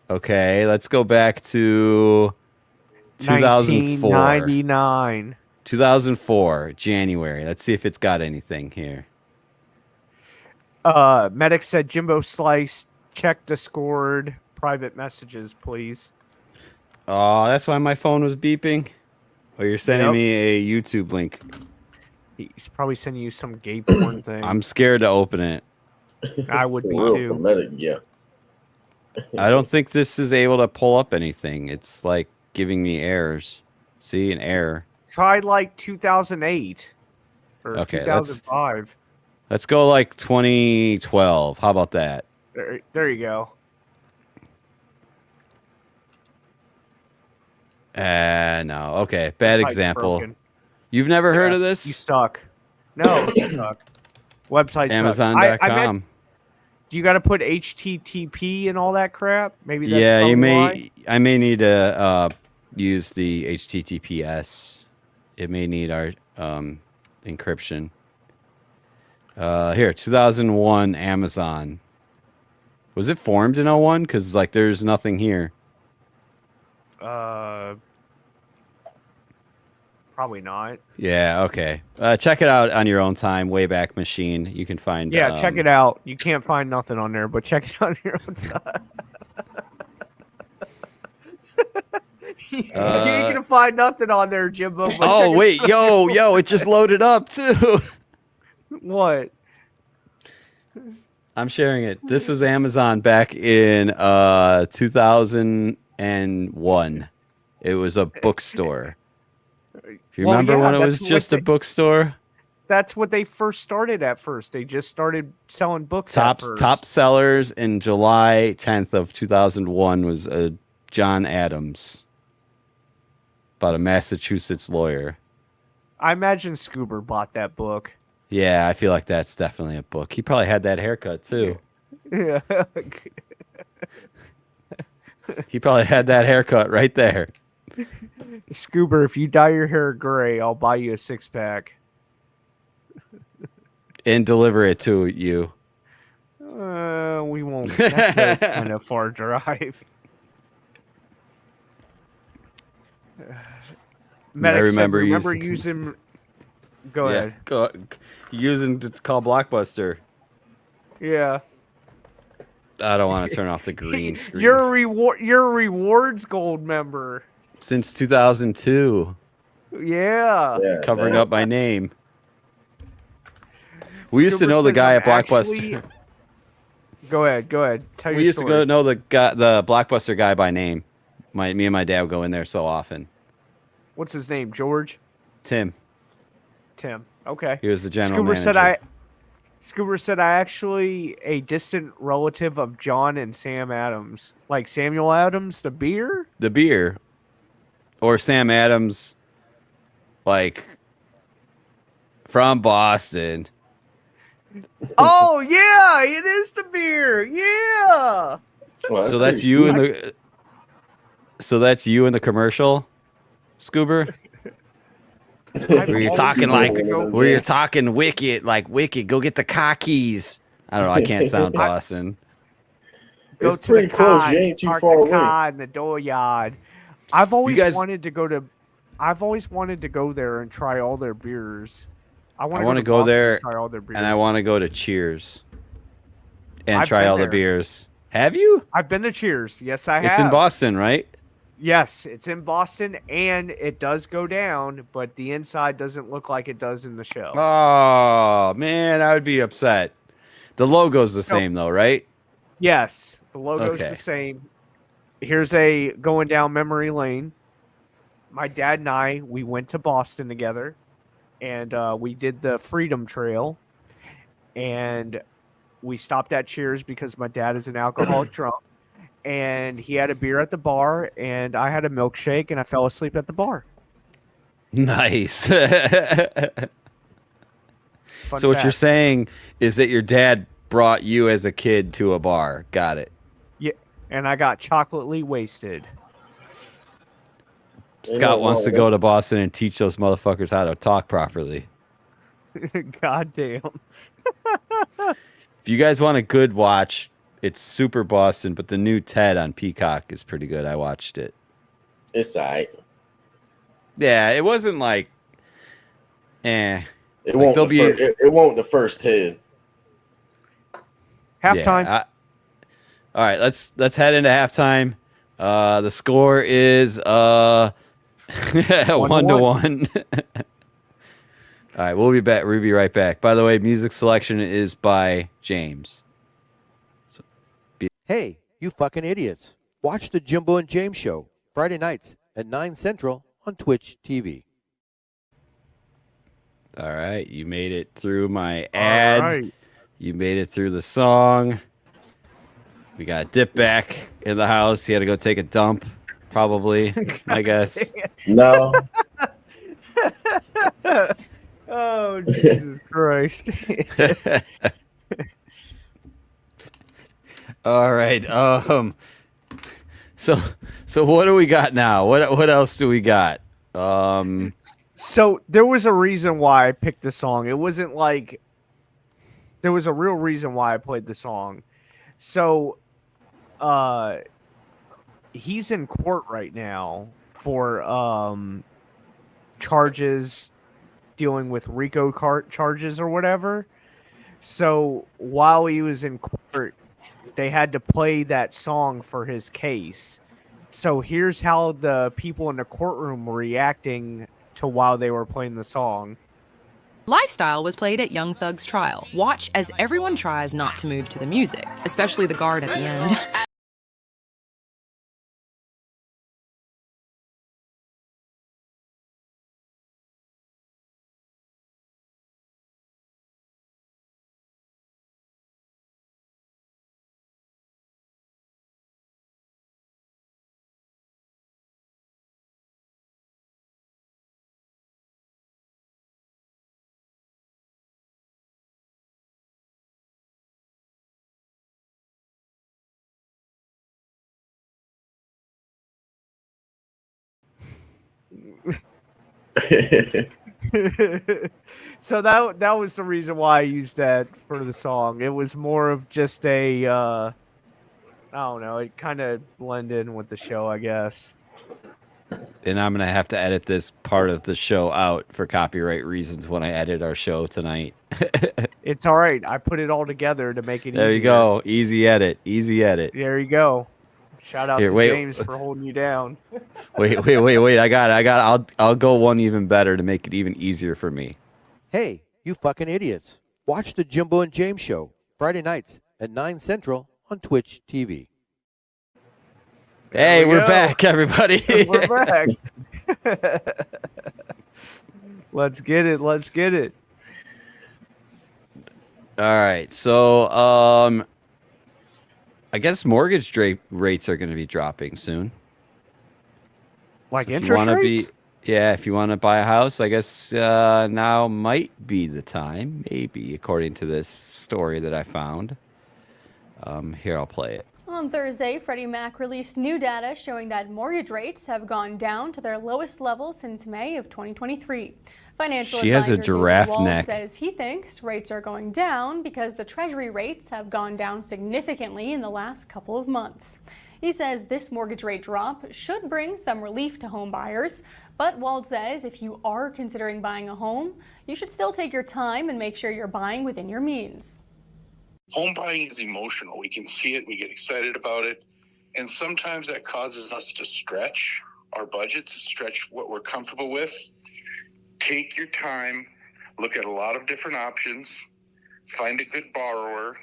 Okay, let's go back to 2004. 1999. 2004, January. Let's see if it's got anything here. Medic said Jimbo Slice, check Discord private messages, please. Oh, that's why my phone was beeping. Oh, you're sending Yep. me a YouTube link. He's probably sending you some gay porn thing. I'm scared to open it. I would be For real, too. for Medic, yeah. I don't think this is able to pull up anything. It's like giving me errors. See, an error. Try like 2008 or Okay, 2005. Let's go like 2012. How about that? There you go. No. Okay, bad Website's example. broken. You've never heard of You this? suck. No, you suck. Website Amazon.com. Do you got to put HTTP and all that crap? Maybe that's Yeah, you probably may. why? I may need to use the HTTPS. It may need our encryption. Here, 2001 Amazon. Was it formed in 01? Because like, there's nothing here. Probably not. Yeah. Okay. Check it out on your own time. Wayback Machine. You can find. Yeah, check it out. You can't find nothing on there, but check it out on your own time. You ain't gonna find nothing on there, Jimbo. But Oh check wait, it out. yo, it just loaded up too. What? I'm sharing it. This was Amazon back in 2001. It was a bookstore. You Well, remember yeah, when it that's was just what a bookstore? That's what they first started at first. They just started selling books Top at first. top sellers in July 10th of 2001 was John Adams, about a Massachusetts lawyer. I imagine Scoober bought that book. Yeah, I feel like that's definitely a book. He probably had that haircut too. Yeah. He probably had that haircut right there. Scoober, if you dye your hair gray, I'll buy you a 6-pack. And deliver it to you. We won't. That's a kind of far drive. Medic said, remember using. Go Yeah, ahead. using it's called Blockbuster. Yeah. I don't want to turn off the green screen. You're a rewards gold member. Since 2002. Yeah. Covering up my name. We used to Scuba know the says guy I'm at Blockbuster. actually- Go ahead. Tell We your used story. to know the Blockbuster guy by name. Me and my dad would go in there so often. What's his name? George? Tim. Okay. He was the general Scuba manager. Scuba said I actually a distant relative of John and Sam Adams. Like Samuel Adams, the beer? The beer. Or Sam Adams, like, from Boston. Oh yeah, it is the beer. Yeah. Well, So that's you in the. So that's you in the commercial, Scoober. Where you're talking like, where you're talking wicked, like wicked. Go get the car keys. I don't know. I can't sound Boston. Go It's to pretty the close. car, You ain't too park far the away. car in the dooryard. I've always guys- wanted to go to. I've always wanted to go there and try all their beers. I want to to go Boston there and try all their beers. And I want to go to Cheers. And I've try been all the there. beers. Have you? I've been to Cheers. Yes, I have. It's in Boston, right? Yes, it's in Boston, and it does go down, but the inside doesn't look like it does in the show. Oh man, I would be upset. The logo's the So- same though, right? Yes, the logo's Okay. the same. Here's a going down memory lane. My dad and I, we went to Boston together, and we did the Freedom Trail, and we stopped at Cheers because my dad is an alcoholic drunk, and he had a beer at the bar, and I had a milkshake, and I fell asleep at the bar. Nice. Fun So what you're fact. saying is that your dad brought you as a kid to a bar. Got it. Yeah, and I got chocolately wasted. Scott wants to go to Boston and teach those motherfuckers how to talk properly. God damn. If you guys want a good watch, it's super Boston, but the new Ted on Peacock is pretty good. I watched it. It's alright. Yeah, it wasn't like, It Like, won't. there'll be a- It won't the first 10. Halftime. Yeah, all right, let's head into halftime. The score is 1-1. All right, we'll be back. We'll be right back. By the way, music selection is by James. Hey, you fucking idiots. Watch the Jimbo and James show Friday nights at 9 Central on Twitch TV. All right, you made it through my ad. right. You made it through the song. We got Dip back in the house. He had to go take a dump, probably, I guess. No. Oh, Jesus Christ. All right. So what do we got now? What else do we got? So there was a reason why I picked the song. It wasn't like there was a real reason why I played the song. So he's in court right now for charges dealing with RICO charges or whatever. So while he was in court, they had to play that song for his case. So here's how the people in the courtroom were reacting to while they were playing the song. Lifestyle was played at Young Thug's trial. Watch as everyone tries not to move to the music, especially the guard at the end. So that was the reason why I used that for the song. It was more of just a I don't know, it kind of blended in with the show, I guess. And I'm going to have to edit this part of the show out for copyright reasons when I edit our show tonight. It's all right. I put it all together to make it There easier. you go. Easy edit. Easy edit. There you go. Shout out Here, to wait. James for holding you down. Wait. I got it. I'll go one even better to make it even easier for me. Hey, you fucking idiots. Watch the Jimbo and James show Friday nights at 9 Central on Twitch TV. Hey, we're go. back, everybody. We're back. Let's get it. Let's get it. All right. So, I guess mortgage rates are going to be dropping soon. Like So interest rates? if you want to buy a house, I guess now might be the time, maybe, according to this story that I found. Here, I'll play it. On Thursday, Freddie Mac released new data showing that mortgage rates have gone down to their lowest level since May of 2023. Financial She has a advisor David giraffe Wald neck. says he thinks rates are going down because the Treasury rates have gone down significantly in the last couple of months. He says this mortgage rate drop should bring some relief to home buyers, but Wald says if you are considering buying a home, you should still take your time and make sure you're buying within your means. Home buying is emotional. We can see it, we get excited about it, and sometimes that causes us to stretch our budgets, stretch what we're comfortable with. Take your time, look at a lot of different options, find a good borrower,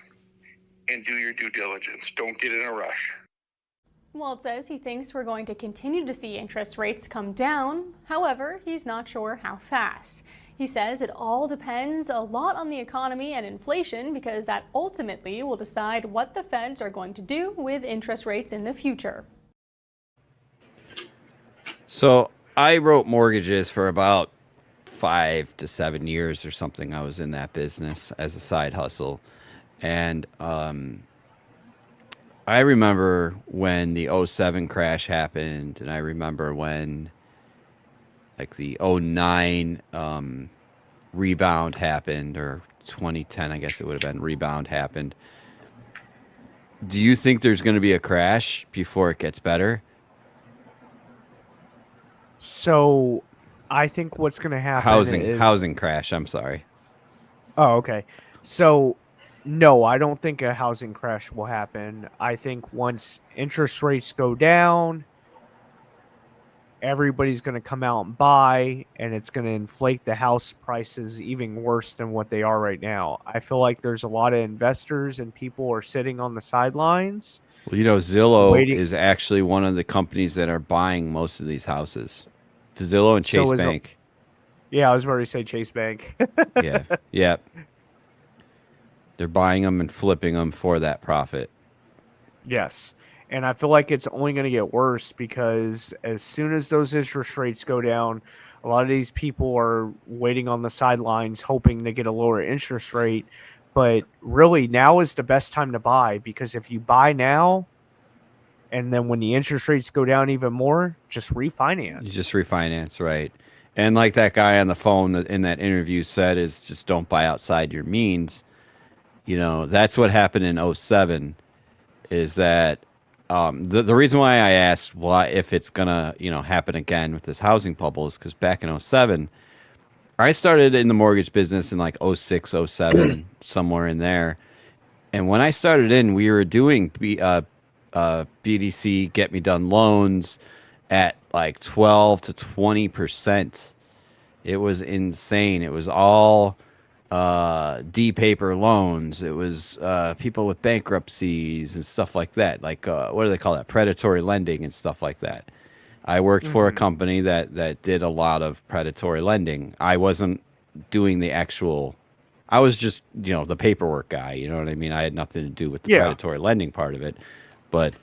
and do your due diligence. Don't get in a rush. Wald says he thinks we're going to continue to see interest rates come down. However, he's not sure how fast. He says it all depends a lot on the economy and inflation because that ultimately will decide what the Feds are going to do with interest rates in the future. So I wrote mortgages for about 5 to 7 years or something. I was in that business as a side hustle. And I remember when the 07 crash happened, and I remember when like the 09 rebound happened, or 2010, I guess it would have been, rebound happened. Do you think there's going to be a crash before it gets better? So I think what's going to happen is... Housing crash, I'm sorry. Oh, okay. So, no, I don't think a housing crash will happen. I think once interest rates go down, everybody's going to come out and buy, and it's going to inflate the house prices even worse than what they are right now. I feel like there's a lot of investors and people are sitting on the sidelines. Well, Zillow waiting. is actually one of the companies that are buying most of these houses. Zillow and Chase Bank. Yeah, I was about to say Chase Bank. Yeah. They're buying them and flipping them for that profit. Yes. And I feel like it's only going to get worse because as soon as those interest rates go down, a lot of these people are waiting on the sidelines hoping to get a lower interest rate. But really, now is the best time to buy because if you buy now and then when the interest rates go down even more, just refinance. You just refinance, right? And like that guy on the phone in that interview said, is just don't buy outside your means. That's what happened in 07 is that the reason why I asked if it's gonna happen again with this housing bubble is because back in 07 I started in the mortgage business in like 06, 07, somewhere in there. And when I started in, we were doing BDC get me done loans at like 12 to 20%. It was insane. It was all D paper loans. It was people with bankruptcies and stuff like that. Like what do they call that? Predatory lending and stuff like that. I worked for a company that did a lot of predatory lending. I wasn't doing the actual. I was just the paperwork guy. You know what I mean? I had nothing to do with the predatory lending part of it. But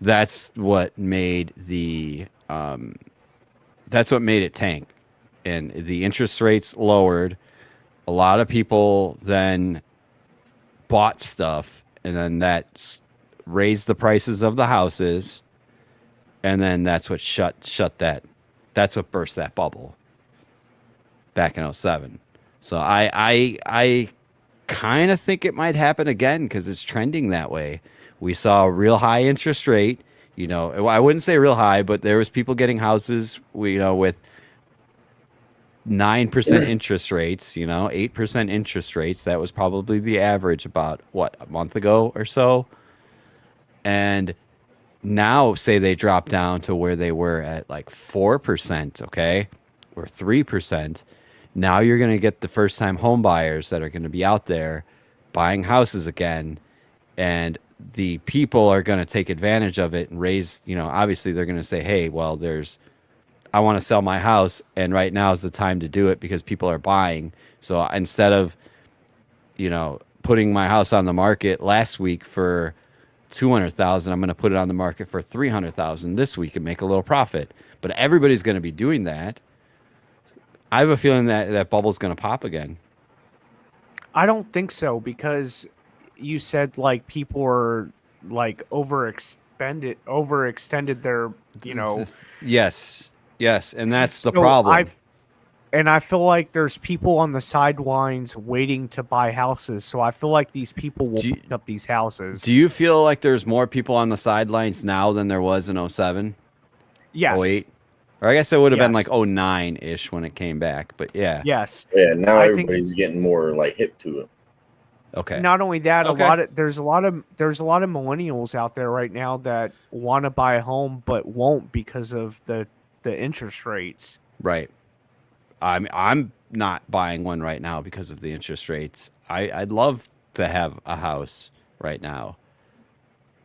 that's what made it tank, and the interest rates lowered. A lot of people then bought stuff, and then that raised the prices of the houses, and then that's what shut that. That's what burst that bubble back in 07. So I kind of think it might happen again because it's trending that way. We saw a real high interest rate. You know, I wouldn't say real high, but there was people getting houses, with 9% interest rates, 8% interest rates. That was probably the average about, a month ago or so. And now, say they drop down to where they were at like 4%, okay, or 3%. Now you're going to get the first-time home buyers that are going to be out there buying houses again. And the people are going to take advantage of it and raise, obviously they're going to say, hey, well, I want to sell my house, and right now is the time to do it because people are buying. So instead of, putting my house on the market last week for $200,000, I'm going to put it on the market for $300,000 this week and make a little profit. But everybody's going to be doing that. I have a feeling that bubble's going to pop again. I don't think so, because you said like people are like overextended their, Yes, and that's the So problem. I feel like there's people on the sidelines waiting to buy houses. So I feel like these people will pick up these houses. Do you feel like there's more people on the sidelines now than there was in 07? Yes. 08? Or I guess it would have been Yes. like 09-ish when it came back, but yeah. Yes. Yeah, now I everybody's getting more like hip to it. Okay. Not only that, Okay. there's a lot of millennials out there right now that want to buy a home but won't because of the interest rates. Right. I'm not buying one right now because of the interest rates. I'd love to have a house right now.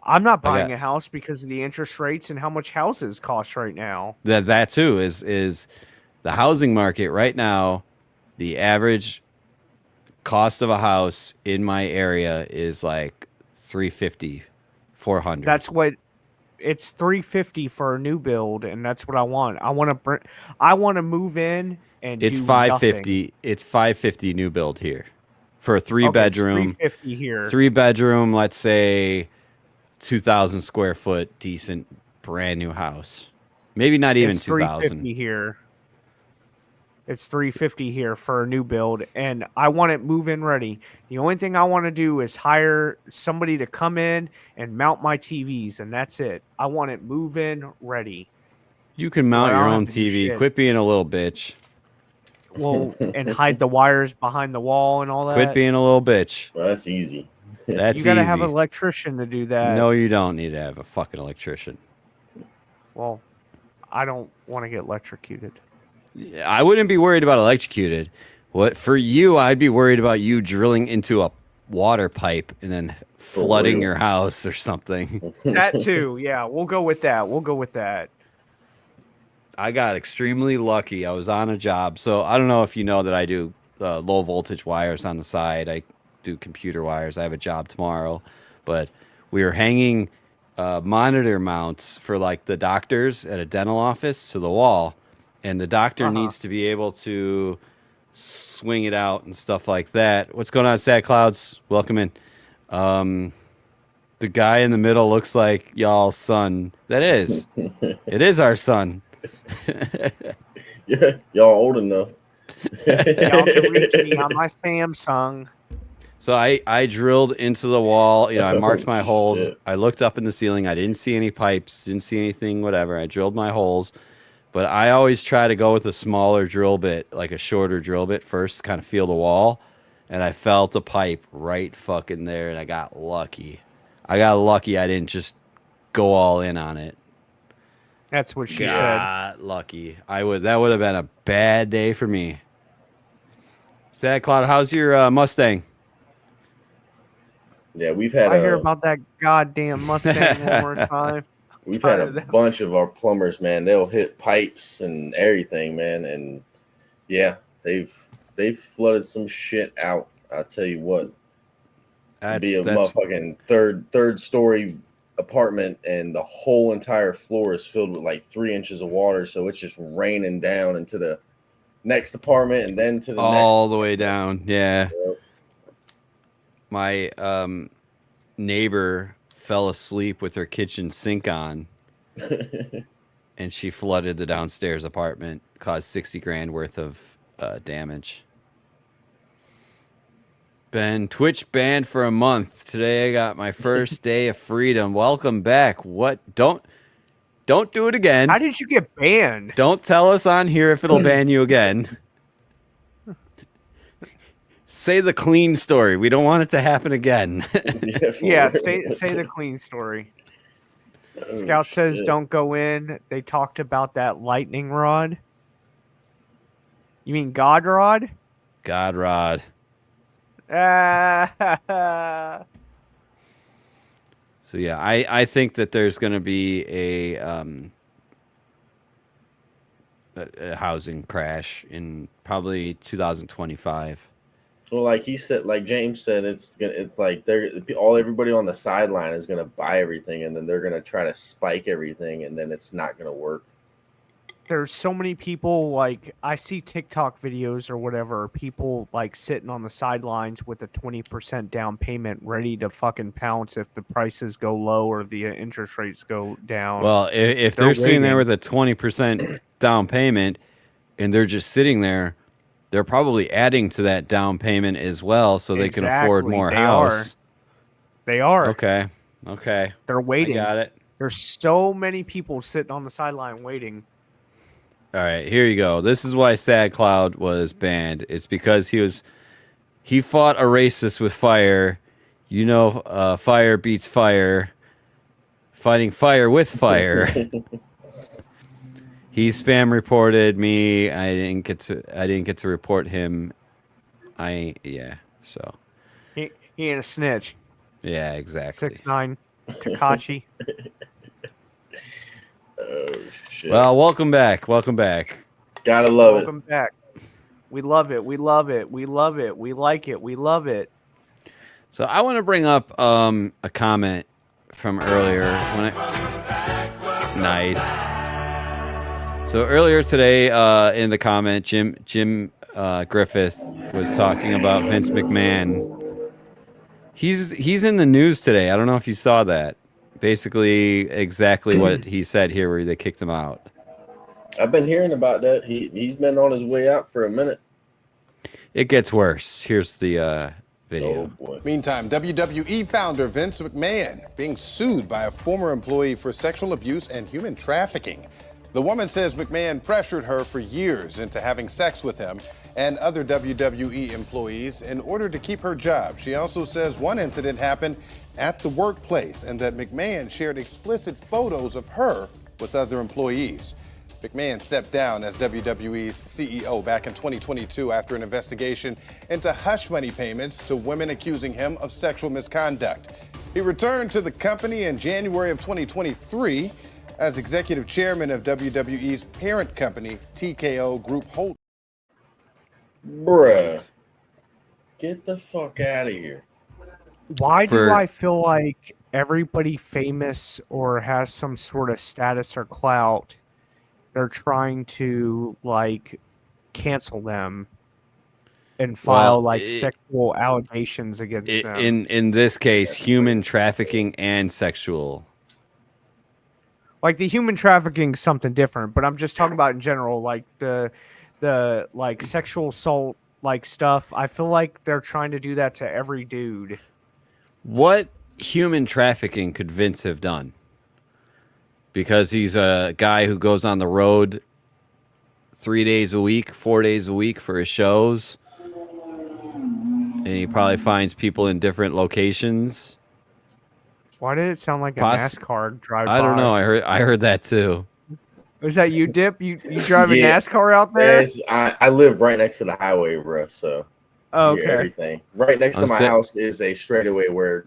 I'm not buying a house because of the interest rates and how much houses cost right now. That too is the housing market right now. The average cost of a house in my area is like $350, $400. That's what it's $350 for a new build, and that's what I want. I want to move in and It's do $550. nothing. It's $550 new build here for a Okay, it's three-bedroom. $350 here. 3-bedroom, let's say 2,000 square foot, decent, brand new house. Maybe not even It's 2,000. $350 here. It's $350 here for a new build, and I want it move-in ready. The only thing I want to do is hire somebody to come in and mount my TVs, and that's it. I want it move-in ready. You can mount I your don't own have to do TV. shit. Quit being a little bitch. Well, and hide the wires behind the wall and all that. Quit being a little bitch. Well, that's easy. That's You gotta easy. have an electrician to do that. No, you don't need to have a fucking electrician. Well, I don't want to get electrocuted. I wouldn't be worried about electrocuted. What for you? I'd be worried about you drilling into a water pipe and then flooding real. your house or something. That too, yeah. We'll go with that. I got extremely lucky. I was on a job. So I don't know if you know that I do low voltage wires on the side. I do computer wires. I have a job tomorrow. But we were hanging monitor mounts for like the doctors at a dental office to the wall. And the doctor needs to be able to swing it out and stuff like that. What's going on, Sad Clouds? Welcome in. The guy in the middle looks like y'all's son. That is. It is our son. Yeah, y'all old enough. Y'all can reach me on my Samsung. So I drilled into the wall. I marked my holes. Shit. I looked up in the ceiling. I didn't see any pipes. Didn't see anything, whatever. I drilled my holes. But I always try to go with a smaller drill bit, like a shorter drill bit first, to kind of feel the wall. And I felt the pipe right fucking there, and I got lucky. I didn't just go all in on it. That's what she said. Got lucky. That would have been a bad day for me. Sad Cloud, how's your Mustang? Yeah, we've had. I hear about that goddamn Mustang one more time. We've had a bunch of our plumbers, man. They'll hit pipes and everything, man. And yeah, they've flooded some shit out. I'll tell you what. It'd be a motherfucking third story apartment, and the whole entire floor is filled with like 3 inches of water. So it's just raining down into the next apartment and then to the all next the way down. Yeah. Yep. My neighbor fell asleep with her kitchen sink on, and she flooded the downstairs apartment, caused $60,000 worth of damage. Been Twitch banned for a month. Today I got my first day of freedom. Welcome back. What? Don't Don't do it again. How did you get banned? Don't tell us on here if it'll ban you again. Say the clean story. We don't want it to happen again. Say the clean story. Scout says don't go in. They talked about that lightning rod. You mean God rod? God rod. So yeah, I think that there's going to be a housing crash in probably 2025. Well, like he said, like James said, it's like everybody on the sideline is gonna buy everything, and then they're gonna try to spike everything, and then it's not gonna work. There's so many people, like, I see TikTok videos or whatever, people like sitting on the sidelines with a 20% down payment ready to fucking pounce if the prices go low or the interest rates go down. Well, if they're sitting there with a 20% down payment and they're just sitting there, they're probably adding to that down payment as well so they can afford more house. They are. Okay. They're waiting. I got it. There's so many people sitting on the sideline waiting. All right, here you go. This is why Sad Cloud was banned. It's because he fought a racist with fire. You know, fire beats fire. Fighting fire with fire. He spam reported me. I didn't get to report him. So He ain't a snitch. yeah, exactly. 6'9", Takashi. Oh shit! Well, welcome back. Welcome back. Gotta love Welcome back. We love it. We love it. We love it. We like it. We love it. So I want to bring up a comment from earlier. Nice. So earlier today, in the comment, Jim Griffith was talking about Vince McMahon. He's in the news today. I don't know if you saw that. Basically, exactly what he said here, where they kicked him out. I've been hearing about that. He's been on his way out for a minute. It gets worse. Here's the video. Oh boy. Meantime, WWE founder Vince McMahon being sued by a former employee for sexual abuse and human trafficking. The woman says McMahon pressured her for years into having sex with him and other WWE employees in order to keep her job. She also says one incident happened at the workplace and that McMahon shared explicit photos of her with other employees. McMahon stepped down as WWE's CEO back in 2022 after an investigation into hush money payments to women accusing him of sexual misconduct. He returned to the company in January of 2023 as executive chairman of WWE's parent company, TKO Group Holdings. Bruh. Get the fuck out of here. Why do I feel like everybody famous or has some sort of status or clout, they're trying to like cancel them and file sexual allegations against them? In this case, human trafficking and sexual. Like the human trafficking is something different, but I'm just talking about in general, like the like sexual assault like stuff. I feel like they're trying to do that to every dude. What human trafficking could Vince have done? Because he's a guy who goes on the road 3 days a week, 4 days a week for his shows. And he probably finds people in different locations. Why did it sound like a NASCAR drive by? I don't know. I heard that too. Was that you, Dip? You drive a NASCAR out there? I live right next to the highway, bro. So okay. Everything right next to my house is a straightaway where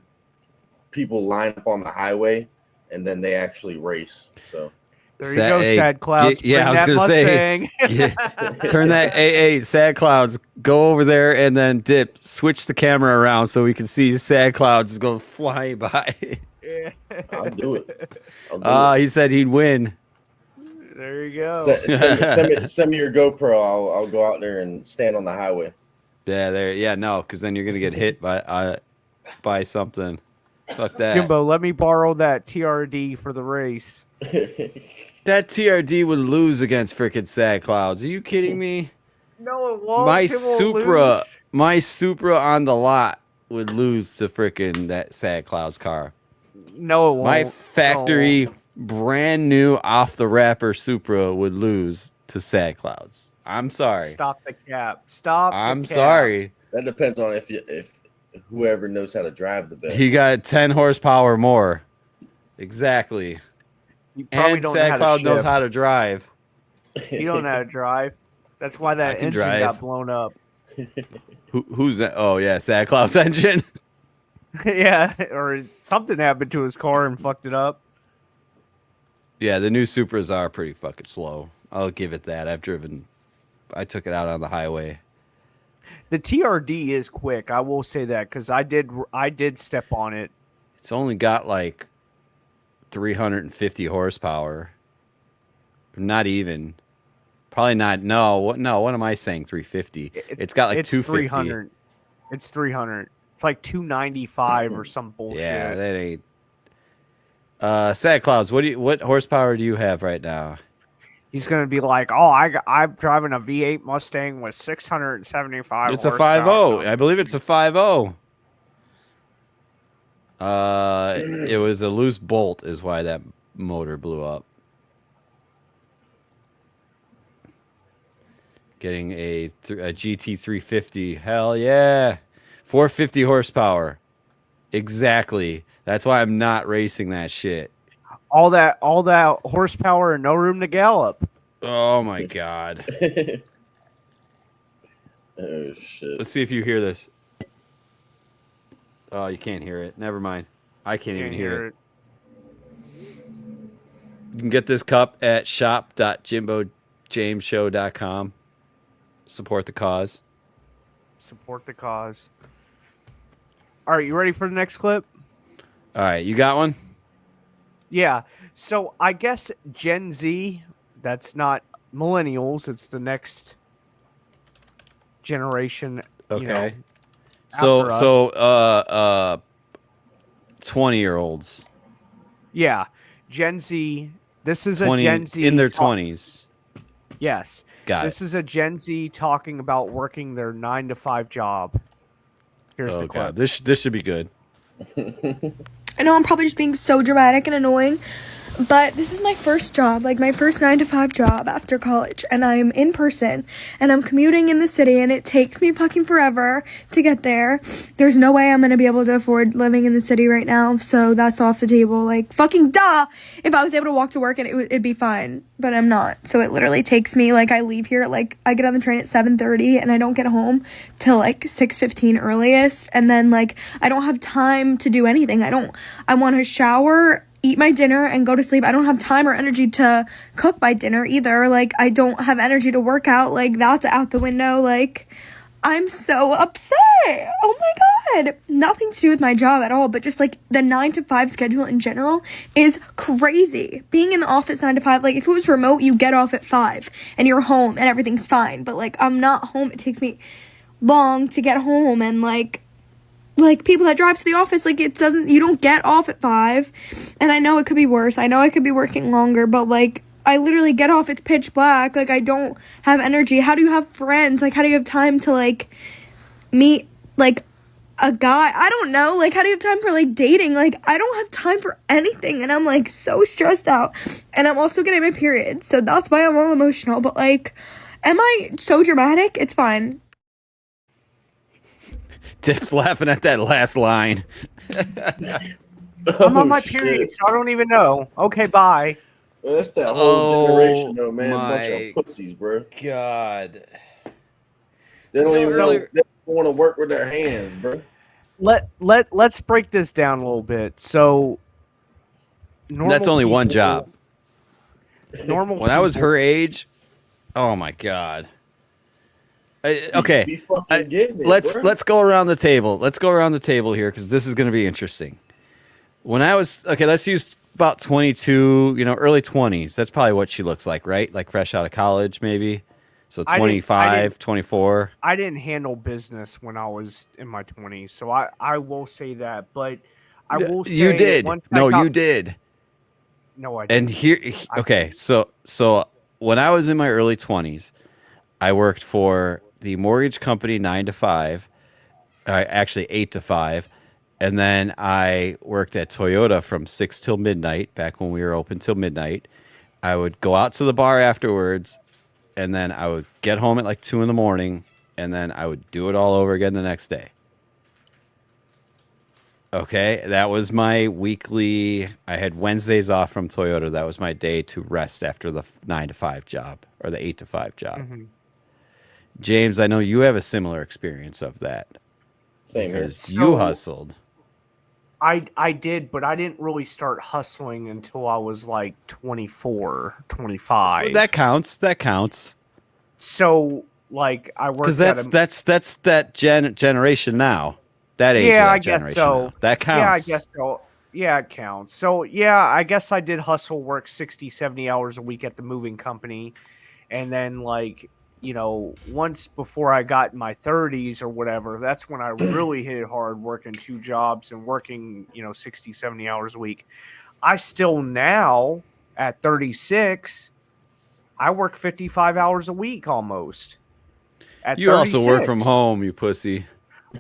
people line up on the highway and then they actually race. So there you go, Sad Clouds. I was gonna say, turn that Sad Clouds. Go over there and then Dip. Switch the camera around so we can see Sad Clouds go flying by. I'll do it. He said he'd win. There you go. Send me your GoPro. I'll go out there and stand on the highway. Yeah, no, because then you're gonna get hit by something. Fuck that. Jimbo, let me borrow that TRD for the race. That TRD would lose against frickin' Sad Clouds. Are you kidding me? No, it won't. My Supra on the lot would lose to frickin' that Sad Clouds car. No, it won't. My factory brand new off the wrapper Supra would lose to Sad Clouds. I'm sorry. Stop the cap. Stop. I'm the cap. sorry. That depends on if whoever knows how to drive the best. He got 10 horsepower more. Exactly. You probably And don't know Sad how Cloud to knows shift. how to drive. You don't know how to drive. That's why that can engine drive. got blown up. Who's that? Oh yeah, Sad Cloud's engine. Yeah, or something happened to his car and fucked it up. Yeah, the new Supras are pretty fucking slow. I'll give it that. I took it out on the highway. The TRD is quick. I will say that because I did step on it. It's only got like 350 horsepower. Not even. Probably not. No. What am I saying? 350. It's got like 250. 300. It's 300. It's like 295 or some bullshit. Yeah, that ain't. Sad Clouds, what horsepower do you have right now? He's gonna be like, "Oh, I'm driving a V8 Mustang with 675." It's a horsepower." 5.0. I believe it's a 5.0. It was a loose bolt, is why that motor blew up. Getting a GT350. Hell yeah. 450 horsepower. Exactly. That's why I'm not racing that shit. All that horsepower and no room to gallop. Oh my god. Oh shit. Let's see if you hear this. Oh, you can't hear it. Never mind. I can't even hear it. You can get this cup at shop.jimbojameshow.com. Support the cause. Support the cause. All right, you ready for the next clip? All right, you got one? Yeah. So I guess Gen Z, that's not millennials, it's the next generation. Okay. After us. 20-year-olds. Yeah. Gen Z. This is 20 a Gen Z in their 20s. Yes. Got this is a Gen Z talking about working their 9-to-5 job. Here's the clip. This should be good. I know I'm probably just being so dramatic and annoying, but this is my first job, like my first 9-to-5 job after college, and I'm in person, and I'm commuting in the city, and it takes me fucking forever to get there. There's no way I'm gonna be able to afford living in the city right now, so that's off the table. Like, fucking duh! If I was able to walk to work, and it'd be fine, but I'm not. So it literally takes me, like, I leave here, like, I get on the train at 7:30, and I don't get home till, like, 6:15 earliest, and then, like, I don't have time to do anything. I want to shower, eat my dinner, and go to sleep. I don't have time or energy to cook my dinner either. Like, I don't have energy to work out. Like, that's out the window. Like, I'm so upset. Oh my god. Nothing to do with my job at all, but just, like, the 9-to-5 schedule in general is crazy. Being in the office 9-to-5, like, if it was remote, you get off at 5, and you're home, and everything's fine. But, like, I'm not home. It takes me long to get home, and, like, people that drive to the office, like, you don't get off at 5, and I know it could be worse. I know I could be working longer, but, like, I literally get off, it's pitch black, like, I don't have energy. How do you have friends? Like, how do you have time to, like, meet, like, a guy? I don't know. Like, how do you have time for, like, dating? Like, I don't have time for anything, and I'm, like, so stressed out, and I'm also getting my period, so that's why I'm all emotional, but, like, am I so dramatic? It's fine. Tip's laughing at that last line. I'm on my period, so I don't even know. Okay, bye. Well, that's that whole generation, though, man. Bunch of pussies, bro. God. They don't even want to work with their hands, bro. Let's break this down a little bit. So, that's only one job. Normal. When I was her age, oh my god. Okay, let's go around the table. Let's go around the table here because this is going to be interesting. When I was let's use about 22, early 20s. That's probably what she looks like, right? Like fresh out of college, maybe. So 25, 24. I didn't handle business when I was in my 20s, so I will say that. But I will say you did. You did. No, I didn't. And here, okay, so when I was in my early 20s, I worked for the mortgage company 9 to 5, actually 8 to 5, And then I worked at Toyota from 6 till midnight, back when we were open till midnight. I would go out to the bar afterwards, and then I would get home at like 2 in the morning, and then I would do it all over again the next day. Okay, that was my weekly. I had Wednesdays off from Toyota. That was my day to rest after the 9 to 5 job or the 8 to 5 job. Mm-hmm. James, I know you have a similar experience of that. Same here. Because you hustled. I did, but I didn't really start hustling until I was like 24, 25. Well, that counts. That counts. So, like, I worked because that's that generation now. That age. Yeah, of that I guess generation so. now. That counts. Yeah, I guess so. Yeah, it counts. So, yeah, I guess I did hustle, work 60, 70 hours a week at the moving company. And then, like, you know, once before I got in my 30s or whatever, that's when I really hit it hard, working 2 jobs and working, 60, 70 hours a week. I still now, at 36, I work 55 hours a week almost. At you 36. also work from home, you pussy.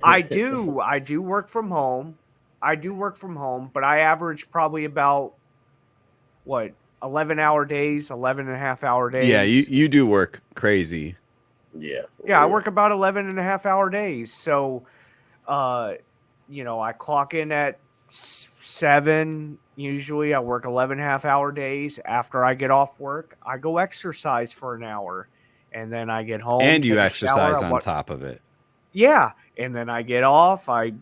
I do work from home. But I average probably about 11-hour days, 11 and a half hour days. Yeah, you do work crazy. Yeah. I work about 11 and a half hour days. So, I clock in at 7. Usually I work 11 and a half hour days. After I get off work, I go exercise for an hour. And then I get home. And you take a exercise shower, on top of it. Yeah. And then I get off. I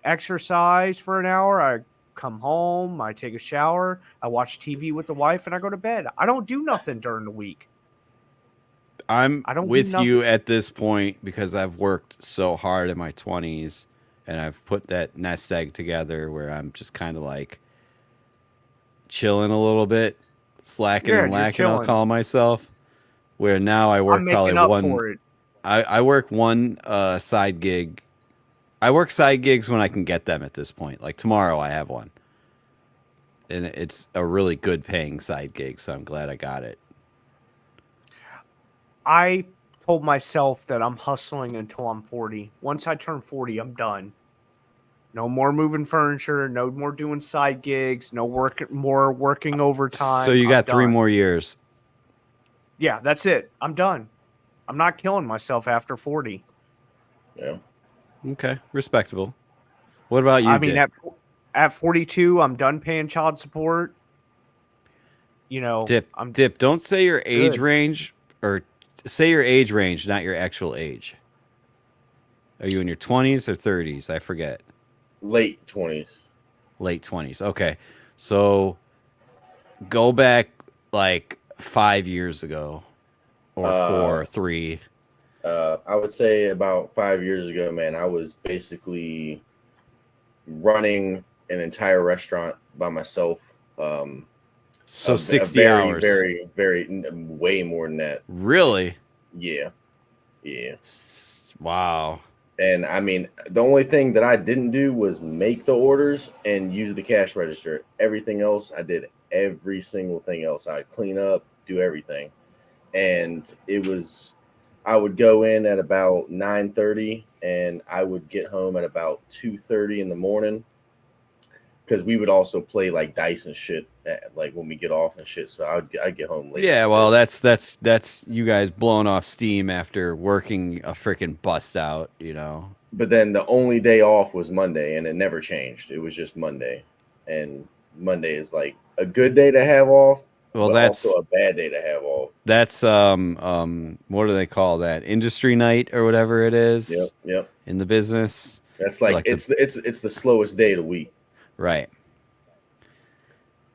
exercise for an hour. I come home. I take a shower. I watch TV with the wife, and I go to bed. I don't do nothing during the week. I don't with do you nothing. at this point because I've worked so hard in my 20s, and I've put that nest egg together where I'm just kind of like chilling a little bit, slacking and lacking, I'll call myself. Where now I work I'm probably making up one. for it. I work one side gig. I work side gigs when I can get them at this point. Like tomorrow I have one. And it's a really good paying side gig, so I'm glad I got it. I told myself that I'm hustling until I'm 40. Once I turn 40, I'm done. No more moving furniture, no more doing side gigs, more working overtime. So you got I'm 3 done. more years. Yeah, that's it. I'm done. I'm not killing myself after 40. Yeah. Okay, respectable. What about you, I mean, Dick? at 42, I'm done paying child support. Dip, don't say your age range, or say your age range, not your actual age. Are you in your 20s or 30s? I forget. Late 20s. Late 20s. Okay. So go back like 5 years ago or 4 or 3. I would say about 5 years ago, man, I was basically running an entire restaurant by myself. So 60 hours. Very, way more than that. Really? Yeah. Yeah. Wow. And I mean, the only thing that I didn't do was make the orders and use the cash register. Everything else, I did every single thing else. I'd clean up, do everything. And I would go in at about 9:30 and I would get home at about 2:30 in the morning. Because we would also play like dice and shit, like when we get off and shit. So I'd get home late. Yeah, well, that's you guys blowing off steam after working a freaking bust out, But then the only day off was Monday, and it never changed. It was just Monday, and Monday is like a good day to have off. Well, but that's also a bad day to have off. That's what do they call that? Industry night or whatever it is. Yep. In the business. That's like it's the slowest day of the week. Right.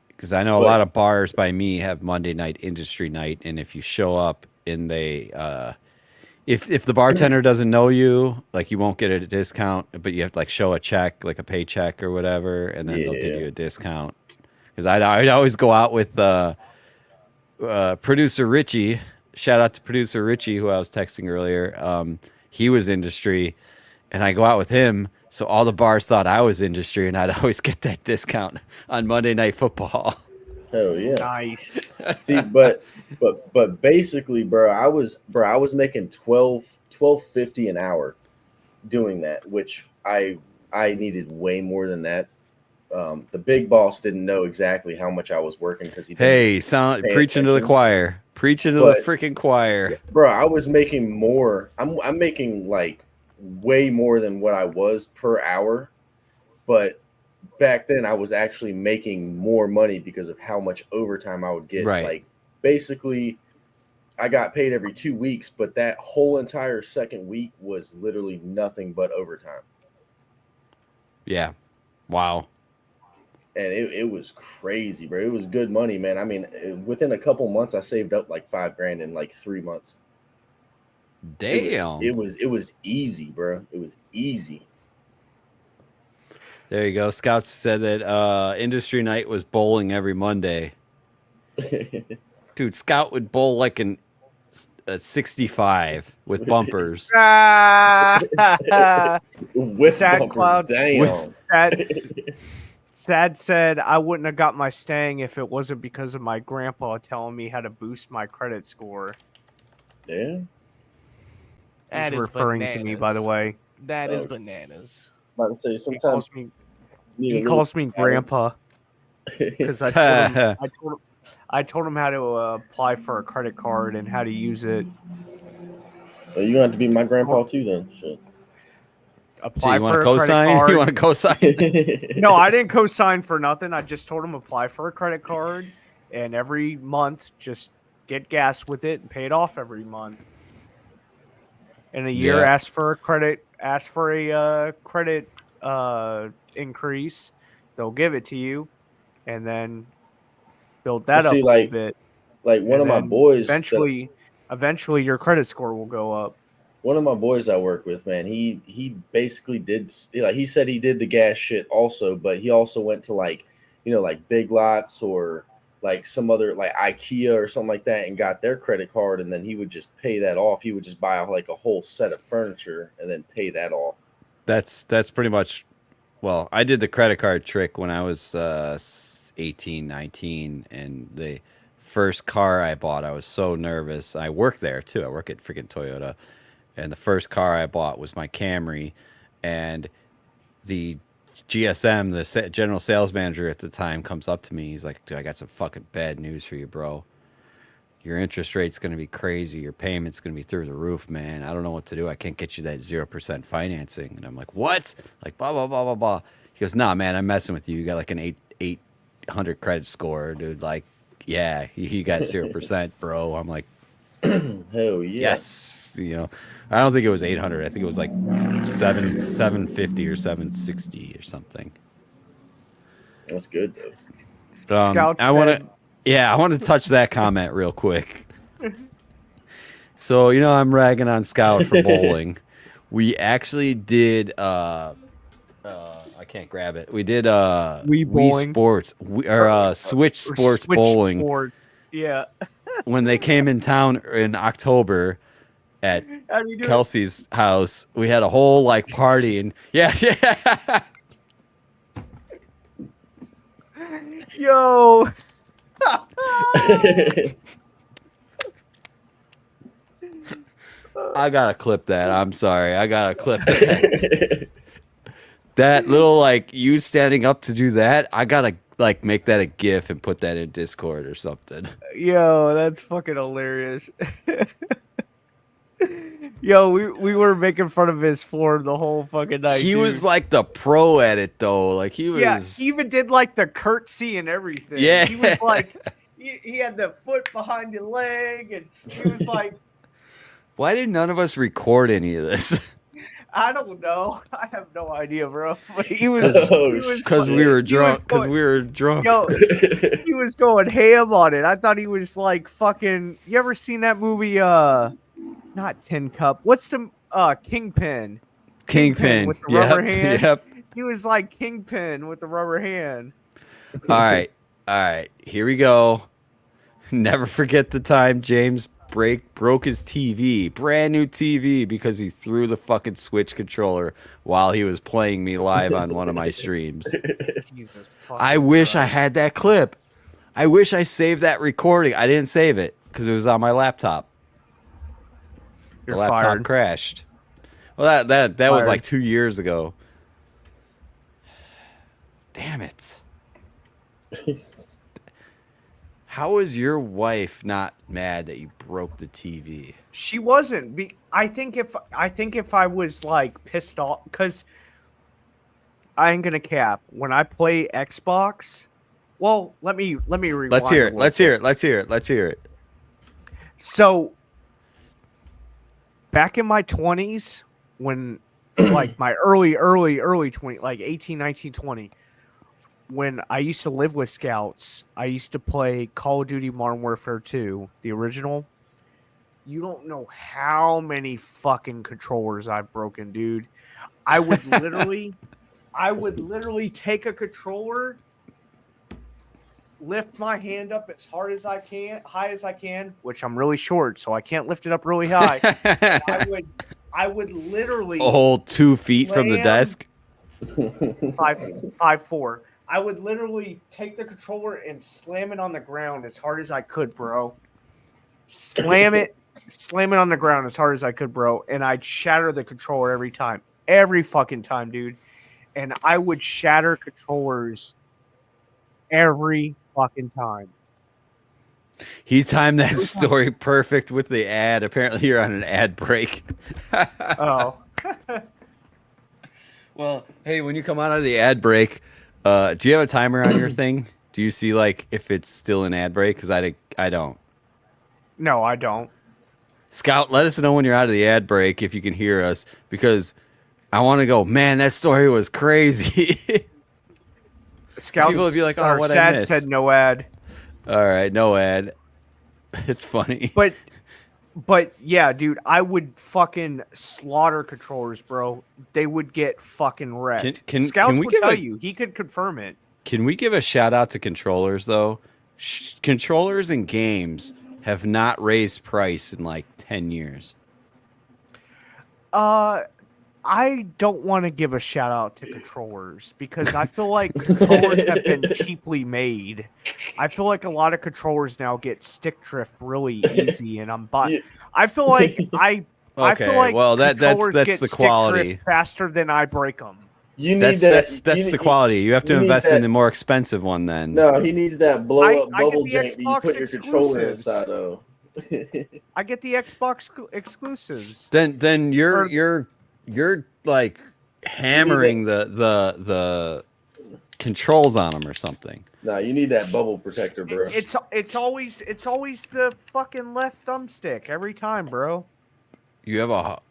Because I know a lot of bars by me have Monday night industry night, and if you show up and if the bartender doesn't know you, like you won't get a discount, but you have to like show a check, like a paycheck or whatever, and then they'll give you a discount. Because I'd always go out with producer Richie. Shout out to producer Richie, who I was texting earlier. He was industry, and I go out with him. So all the bars thought I was industry, and I'd always get that discount on Monday Night Football. Hell yeah! Nice. See, but basically, bro, I was making $12.50 an hour doing that, which I I needed way more than that. The big boss didn't know exactly how much I was working because he didn't pay preaching to the attention. choir. Preaching to the But freaking choir. bro, I was making more. I'm making like way more than what I was per hour. But back then I was actually making more money because of how much overtime I would get. Right. Like basically I got paid every 2 weeks, but that whole entire second week was literally nothing but overtime. Yeah. Wow. And it was crazy, bro. It was good money, man. I mean, within a couple months, I saved up like $5,000 in like 3 months. Damn. It was easy, bro. It was easy. There you go. Scouts said that industry night was bowling every Monday. Dude, Scout would bowl like a 65 with bumpers. With Sad bumpers, Clouds. damn. Sad said, I wouldn't have got my staying if it wasn't because of my grandpa telling me how to boost my credit score. Yeah. He's That is referring to me, by the way. That is bananas. I'm about to say sometimes he calls me grandpa because I told him how to apply for a credit card and how to use it. So you're gonna have to be my grandpa too, then. Shit. Apply you for want a to credit cosign? card. You want to cosign? No, I didn't co-sign for nothing. I just told him apply for a credit card, and every month just get gas with it and pay it off every month. In a year, Yeah. ask for a credit increase. They'll give it to you, and then build that up a little bit. Like one And of my then boys, eventually your credit score will go up. one of my boys I work with, man, he basically did, like, he said he did the gas shit also, but he also went to like Big Lots or like some other like IKEA or something like that and got their credit card, and then he would just pay that off. He would just buy like a whole set of furniture and then pay that off. That's pretty much. Well, I did the credit card trick when I was 18, 19, and the first car I bought, I was so nervous. I work there too. I work at freaking Toyota. And the first car I bought was my Camry, and the GSM, the general sales manager at the time, comes up to me. He's like, dude, I got some fucking bad news for you, bro. Your interest rate's going to be crazy. Your payment's going to be through the roof, man. I don't know what to do. I can't get you that 0% financing. And I'm like, what? Like, blah, blah, blah, blah, blah. He goes, nah, man, I'm messing with you. You got like an 800 credit score, dude. Like, yeah, you got 0%, bro. I'm like, hell yeah. Yes. You know, I don't think it was 800. I think it was like 750 or 760 or something. That's good though. Scouts I want to touch that comment real quick. So, I'm ragging on Scout for bowling. We actually did I can't grab it. We did Wii Sports Switch Sports bowling. Sports. Yeah. When they came in town in October at Kelsey's house, we had a whole like party, and yeah. Yo. I gotta clip that. I'm sorry. I gotta clip that. That little like you standing up to do that. I gotta like make that a GIF and put that in Discord or something. Yo, that's fucking hilarious. Yo, we were making fun of his form the whole fucking night. He dude. was like the pro at it though. Like he was. Yeah, he even did like the curtsy and everything. Yeah. He was like, he had the foot behind the leg, and he was like, Why did none of us record any of this? I don't know. I have no idea, bro. But he was because we were drunk. Because we were drunk. Yo, he was going ham on it. I thought he was like fucking. You ever seen that movie? Not Tin Cup. What's the Kingpin? Kingpin with the rubber Yep, hand. yep. He was like Kingpin with the rubber hand. All right. Here we go. Never forget the time James broke his TV, brand new TV, because he threw the fucking Switch controller while he was playing me live on one of my streams. I wish I had that clip. I wish I saved that recording. I didn't save it because it was on my laptop. You're the laptop fired. crashed. Well, that was Fired. like 2 years ago. Damn it. How is your wife not mad that you broke the TV? She wasn't. I think if I was like pissed off, because I ain't gonna cap. When I play Xbox, well, let me rewind. Let's hear it. So, back in my 20s, when like my early 20, like 18, 19, 20, when I used to live with scouts, I used to play Call of Duty Modern Warfare 2, the original. You don't know how many fucking controllers I've broken, dude. I would literally take a controller, lift my hand up as high as I can, which I'm really short, so I can't lift it up really high. I would literally a whole 2 feet from the desk. 5'4". I would literally take the controller and slam it on the ground as hard as I could, bro. Slam it on the ground as hard as I could, bro. And I'd shatter the controller every time. Every fucking time, dude. And I would shatter controllers every fucking time. He timed that story perfect with the ad. Apparently you're on an ad break. Oh. Well, hey, when you come out of the ad break, do you have a timer on your thing? Do you see like if it's still an ad break? Because I don't. No, I don't. Scout, let us know when you're out of the ad break if you can hear us, because I want to go, man, that story was crazy. Scout, people would be like, oh, what I missed. said no ad. All right, no ad. It's funny. But yeah, dude, I would fucking slaughter controllers, bro. They would get fucking wrecked. Scouts will tell you. He could confirm it. Can we give a shout out to controllers, though? Controllers and games have not raised price in like 10 years. I don't want to give a shout out to controllers because I feel like controllers have been cheaply made. I feel like a lot of controllers now get stick drift really easy, and I feel like controllers get the stick quality drift faster than I break them. That's the quality. You have to invest in the more expensive one then. No, he needs that blow up bubble jank that you Xbox put your controller exclusives. inside of. I get the Xbox exclusives. Then you're like hammering the controls on them or something. No, you need that bubble protector, bro. It's always the fucking left thumbstick every time, bro. You have a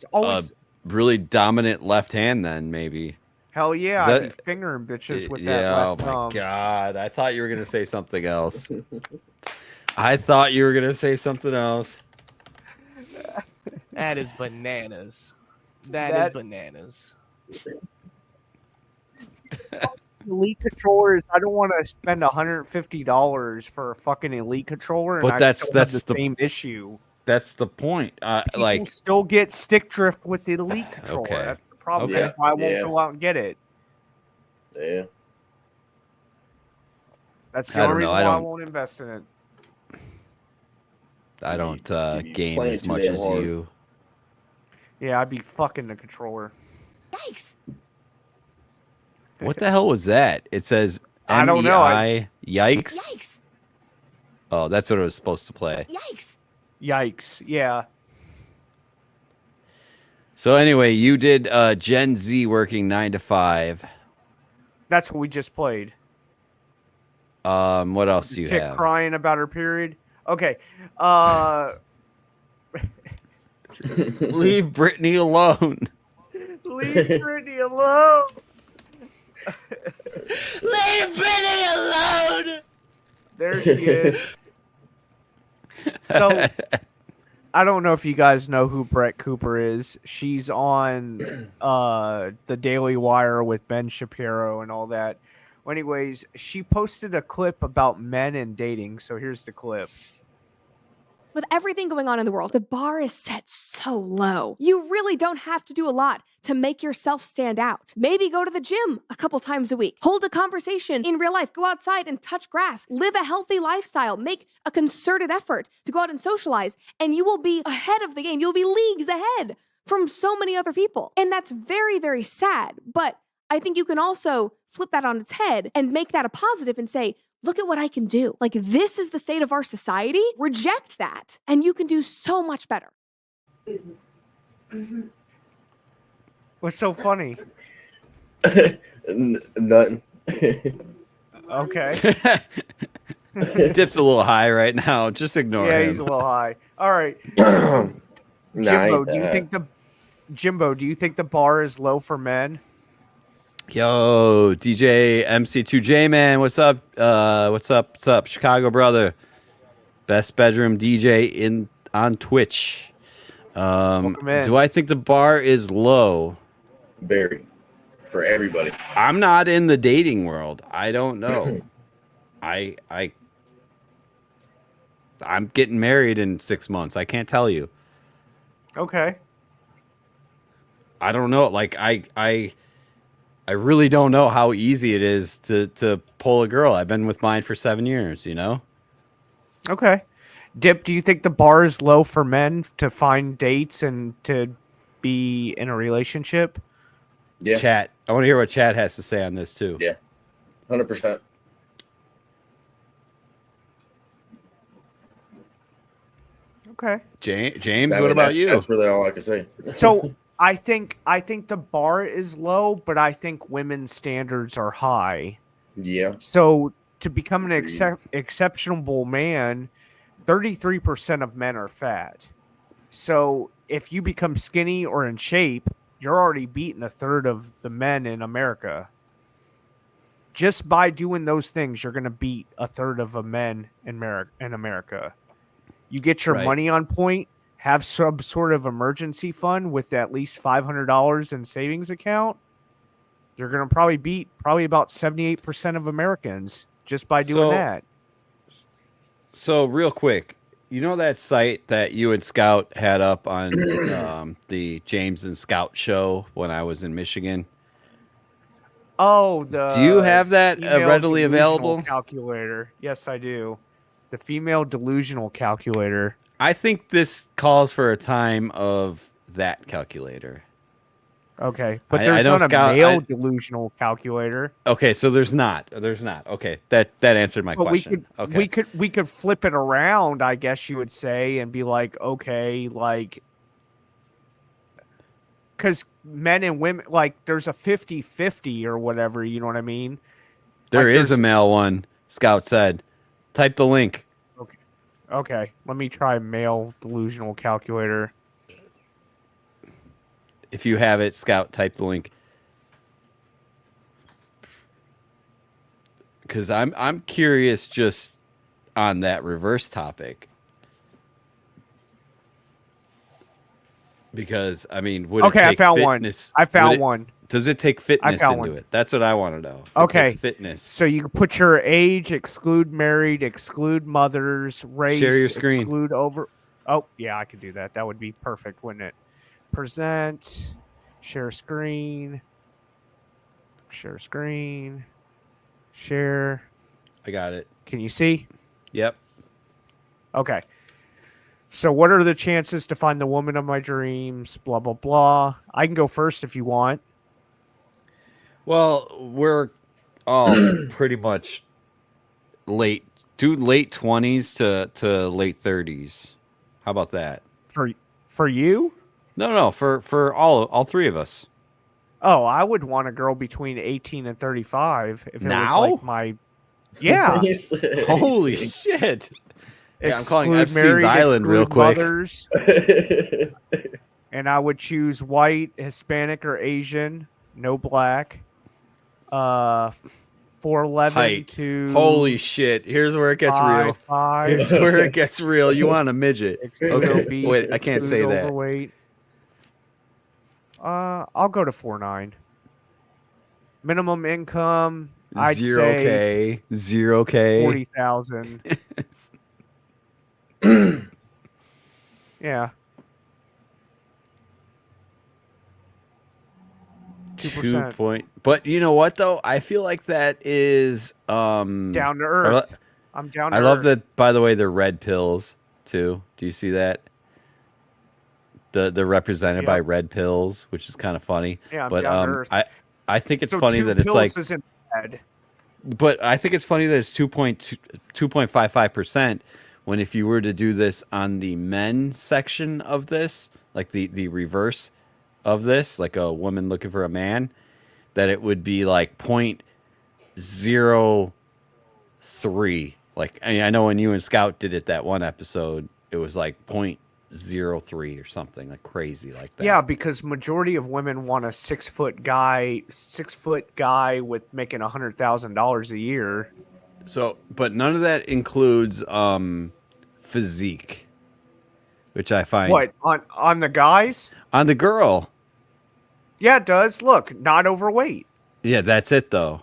really dominant left hand then, maybe. Hell yeah, I'd be fingering bitches with that left thumb. Oh my god, I thought you were gonna say something else. I thought you were gonna say something else. That is bananas. That is bananas. Elite controllers. I don't want to spend $150 for a fucking elite controller, But and that's the the same issue. That's the point. People still get stick drift with the elite controller. Okay. That's the problem. Okay. That's why I won't go out and get it. Yeah. That's the only reason why I won't invest in it. I don't game playing as too much damn as hard. you. Yeah, I'd be fucking the controller. Yikes. What the hell was that? It says I don't know. MEI. Yikes. Oh, that's what it was supposed to play. Yikes. Yeah. So anyway, you did Gen Z working 9 to 5. That's what we just played. What else do you Chick have? crying about her period. Okay. Leave Brittany alone. Leave Brittany alone. Leave Brittany alone. There she is. So, I don't know if you guys know who Brett Cooper is. She's on the Daily Wire with Ben Shapiro and all that. Well, anyways, she posted a clip about men and dating. So here's the clip. With everything going on in the world, the bar is set so low. You really don't have to do a lot to make yourself stand out. Maybe go to the gym a couple times a week. Hold a conversation in real life. Go outside and touch grass. Live a healthy lifestyle. Make a concerted effort to go out and socialize. And you will be ahead of the game. You'll be leagues ahead from so many other people. And that's very, very sad. But I think you can also flip that on its head and make that a positive and say, look at what I can do. Like, this is the state of our society. Reject that, and you can do so much better. What's so funny? Nothing. Okay. Dip's a little high right now. Just ignore him. Yeah, he's a little high. All right. Nah, Jimbo, do you think the bar is low for men? Yo, DJ MC2J, man. What's up? What's up? Chicago brother. Best bedroom DJ on Twitch. Do I think the bar is low? Very. For everybody. I'm not in the dating world. I don't know. I'm getting married in 6 months. I can't tell you. Okay. I don't know. Like I really don't know how easy it is to pull a girl. I've been with mine for 7 years, you know? Okay. Dip, do you think the bar is low for men to find dates and to be in a relationship? Yeah. Chat. I want to hear what Chat has to say on this too. Yeah. 100%. Okay. James, what about you? That's really all I can say. So I think the bar is low, but I think women's standards are high. Yeah. So to become an exceptional man, 33% of men are fat. So if you become skinny or in shape, you're already beating a third of the men in America. Just by doing those things, you're going to beat a third of the men in America. You get your money on point, have some sort of emergency fund with at least $500 in savings account. You're going to probably beat about 78% of Americans just by doing that. So real quick, you know that site that you and Scout had up on the James and Scout show when I was in Michigan? Oh, do you have that readily available? Calculator. Yes, I do. The female delusional calculator. I think this calls for a time of that calculator. Okay, but there's not a male delusional calculator. Okay, so there's not. Okay, that answered my question. We could flip it around, I guess you would say, and be like, okay, like, because men and women, like, there's a 50-50 or whatever. You know what I mean? There is a male one. Scout said, type the link. Okay. Let me try male delusional calculator. If you have it, Scout, type the link. Because I'm curious just on that reverse topic. Because, I mean, would it take I found fitness? one. I found one. Does it take fitness into it? That's what I want to know. Okay. Fitness. So you can put your age, exclude married, exclude mothers, race, share your screen. Exclude over. Oh, yeah, I could do that. That would be perfect, wouldn't it? Present, share screen, share. I got it. Can you see? Yep. Okay. So what are the chances to find the woman of my dreams? Blah, blah, blah. I can go first if you want. Well, we're all pretty much late 20s to late 30s. How about that? For you? No, for all three of us. Oh, I would want a girl between 18 and 35 if it now? was like my yeah. Holy shit. Yeah, I'm calling Exclude Epstein's married, Island real exclude quick. mothers. And I would choose white, Hispanic, or Asian. No black. 4'11" to Holy shit. Here's where it gets real. 5'5". Here's where it gets real. You want a midget. Exclude Okay. obese, Wait, I can't say exclude that. overweight. I'll go to 4'9". Minimum income, I'd say 0K. 40,000. Yeah. 2%. But you know what though? I feel like that is down to earth. I'm down to I love earth. that, by the way, the red pills too. Do you see that? They're represented by red pills, which is kind of funny. Yeah, I'm but down to earth. I think it's So funny 2 that it's pills like, isn't bad. but I think it's funny that it's 2.55% when if you were to do this on the men section of this, like the reverse of this, like a woman looking for a man, that it would be like 0.03. Like I know when you and Scout did it that one episode, it was like 0.03 or something like crazy like that. Yeah, because majority of women want a 6-foot guy with making $100,000 a year. So, but none of that includes physique, which I find What on the guys? on the girl. Yeah, it does. Look, not overweight. Yeah, that's it though.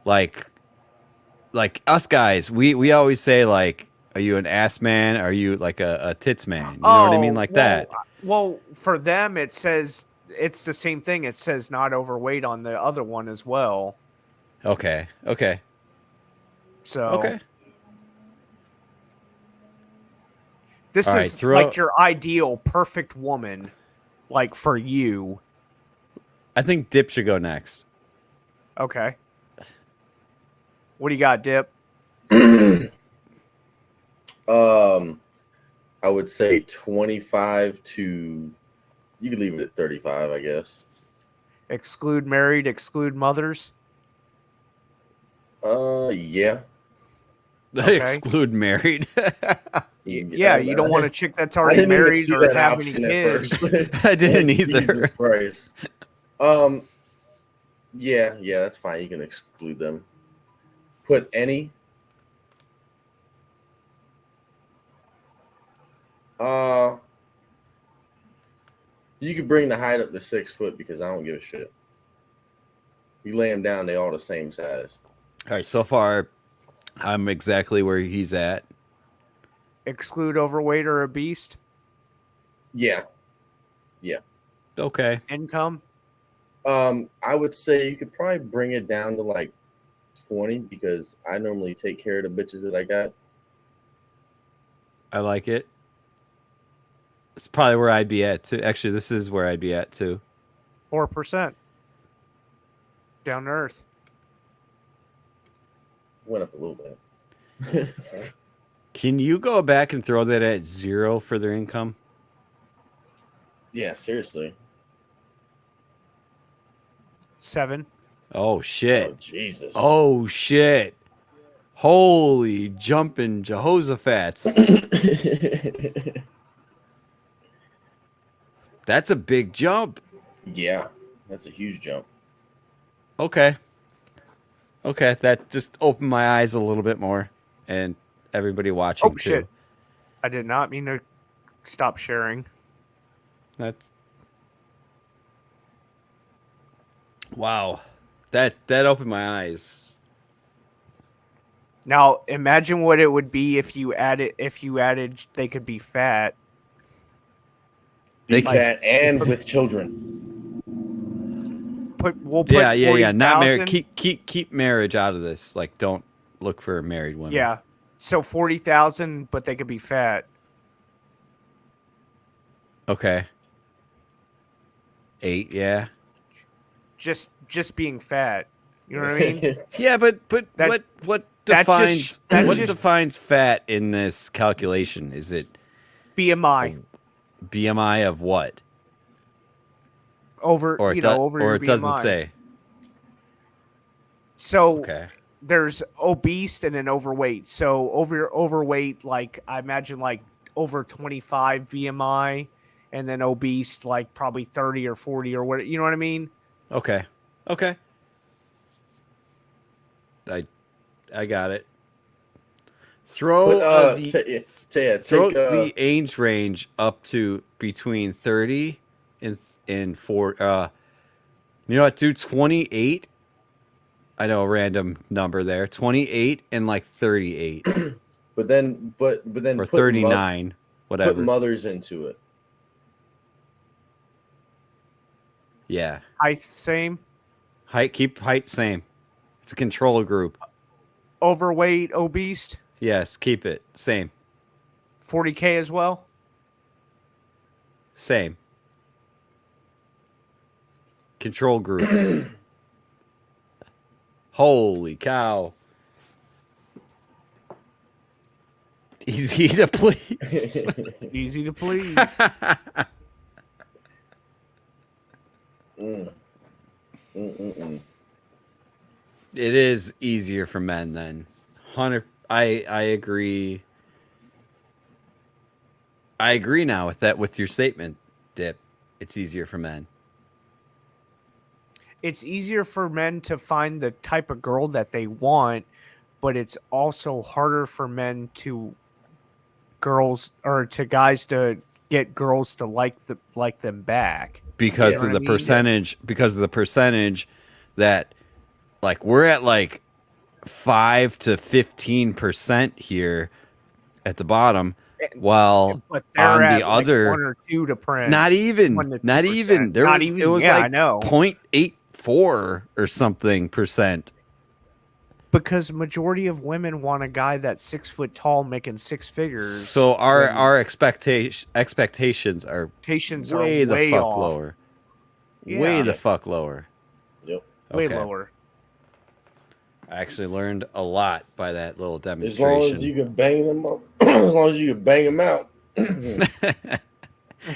Like us guys, we always say like, are you an ass man? Are you like a tits man? You know what I mean? Like that. Well, for them, it says it's the same thing. It says not overweight on the other one as well. Okay. So Okay. this All right, is throw- like your ideal perfect woman, like for you. I think Dip should go next. Okay. What do you got, Dip? I would say 25 to. You could leave it at 35, I guess. Exclude married, exclude mothers. Yeah. Okay. Exclude married. Yeah, you don't want a chick that's already married or have any kids. I didn't either. Jesus Christ. Yeah, that's fine. You can exclude them. Put any. You could bring the height up to 6 foot because I don't give a shit. You lay them down, they all the same size. All right, so far, I'm exactly where he's at. Exclude overweight or obese. Yeah. Okay. Income. I would say you could probably bring it down to like 20 because I normally take care of the bitches that I got. I like it. It's probably where I'd be at too. Actually, this is where I'd be at too. 4%. Down to earth. Went up a little bit. Can you go back and throw that at 0 for their income? Yeah, seriously. 7. Oh shit. Oh Jesus. Oh shit. Holy jumping Jehoshaphat's. That's a big jump. Yeah, that's a huge jump. Okay, that just opened my eyes a little bit more, and everybody watching too. Shit. I did not mean to stop sharing. That's wow. That opened my eyes. Now imagine what it would be if you added they could be fat. Be fat and with children. We'll put Yeah. 40,000. Not married. Keep marriage out of this. Like, don't look for married women. Yeah. So 40,000, but they could be fat. Okay. 8. Yeah. Just being fat. You know what I mean? Yeah, but That- what that defines just- defines fat in this calculation? Is it BMI. BMI of what? Over Or you it, know, over or your it doesn't BMI. say. So Okay. there's obese and then overweight. So overweight, like I imagine like over 25 BMI, and then obese like probably 30 or 40 or what, you know what I mean? Okay. I got it. Throw Take the age range up to between 30 and 4. You know what, dude? 28. I know a random number there. 28 and like 38 but then or put 39, whatever. Put mothers into it. Yeah. Height same. Keep height same. It's a control group. Overweight, obese, Yes, keep it same. 40K as well. Same. control group. Holy cow. Easy to please. Easy to please. It is easier for men then. I agree. I agree now with your statement, Dip. It's easier for men. It's easier for men to find the type of girl that they want, but it's also harder for men to guys to get girls to like them back. Because You know of what the I mean? percentage that like we're at like 5 to 15% here at the bottom, while But they're on at the like other 1 or 2 to print. not 1 even to not 2%. even there Not was even, it was yeah, I like know. 0.84 or something percent. Because majority of women want a guy that's 6 foot tall making 6 figures. So when our expectations are expectations way are the way fuck off. lower. Way Yeah. the fuck lower. Yep. Way Okay. lower. I actually learned a lot by that little As demonstration. long as you can bang them up, as long as you can bang them out.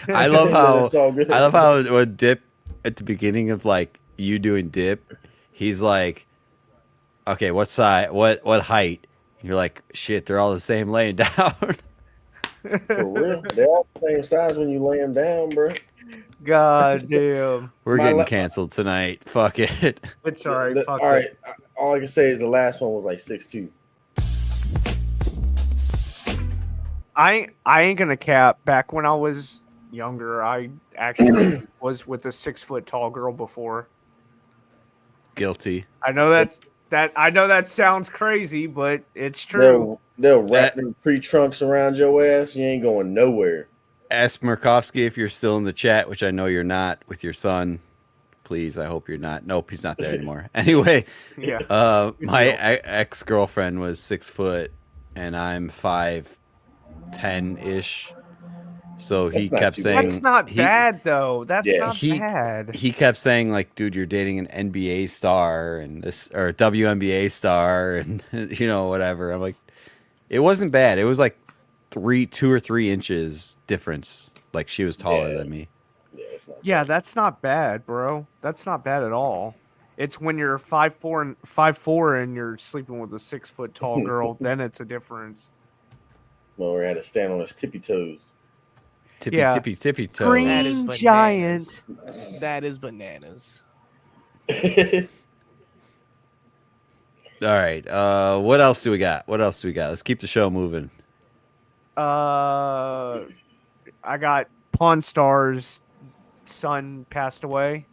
I love how It's all good. I love how when Dip at the beginning of like you doing Dip, he's like, okay, what size, what height? You're like, shit, they're all the same laying down. For real, they're all the same size when you lay them down, bro. God damn. We're getting canceled tonight. Fuck it. It's all right. Fuck all right. it. All I can say is the last one was like 6'2". I ain't gonna cap. Back when I was younger, I actually was with a 6 foot tall girl before. Guilty. I know that sounds crazy, but it's true. They'll wrap them tree trunks around your ass. You ain't going nowhere. Ask Murkowski if you're still in the chat, which I know you're not, with your son. Please, I hope you're not. Nope, he's not there anymore. Anyway, Yeah. my ex-girlfriend was 6 foot, and I'm 5'10" ish. So he kept saying That's not bad though. That's not he bad. he kept saying like, dude, you're dating an NBA star and this or a WNBA star and you know whatever. I'm like, it wasn't bad. It was like 2 or 3 inches difference. Like she was taller than me. Yeah, that's not bad, bro. That's not bad at all. It's when you're 5'4" and you're sleeping with a 6 foot tall girl, then it's a difference. Well, we had to stand on his tippy toes. Tippy toe. Green That is bananas. giant. That is bananas. All right. What else do we got? Let's keep the show moving. I got Pawn Star's son passed away.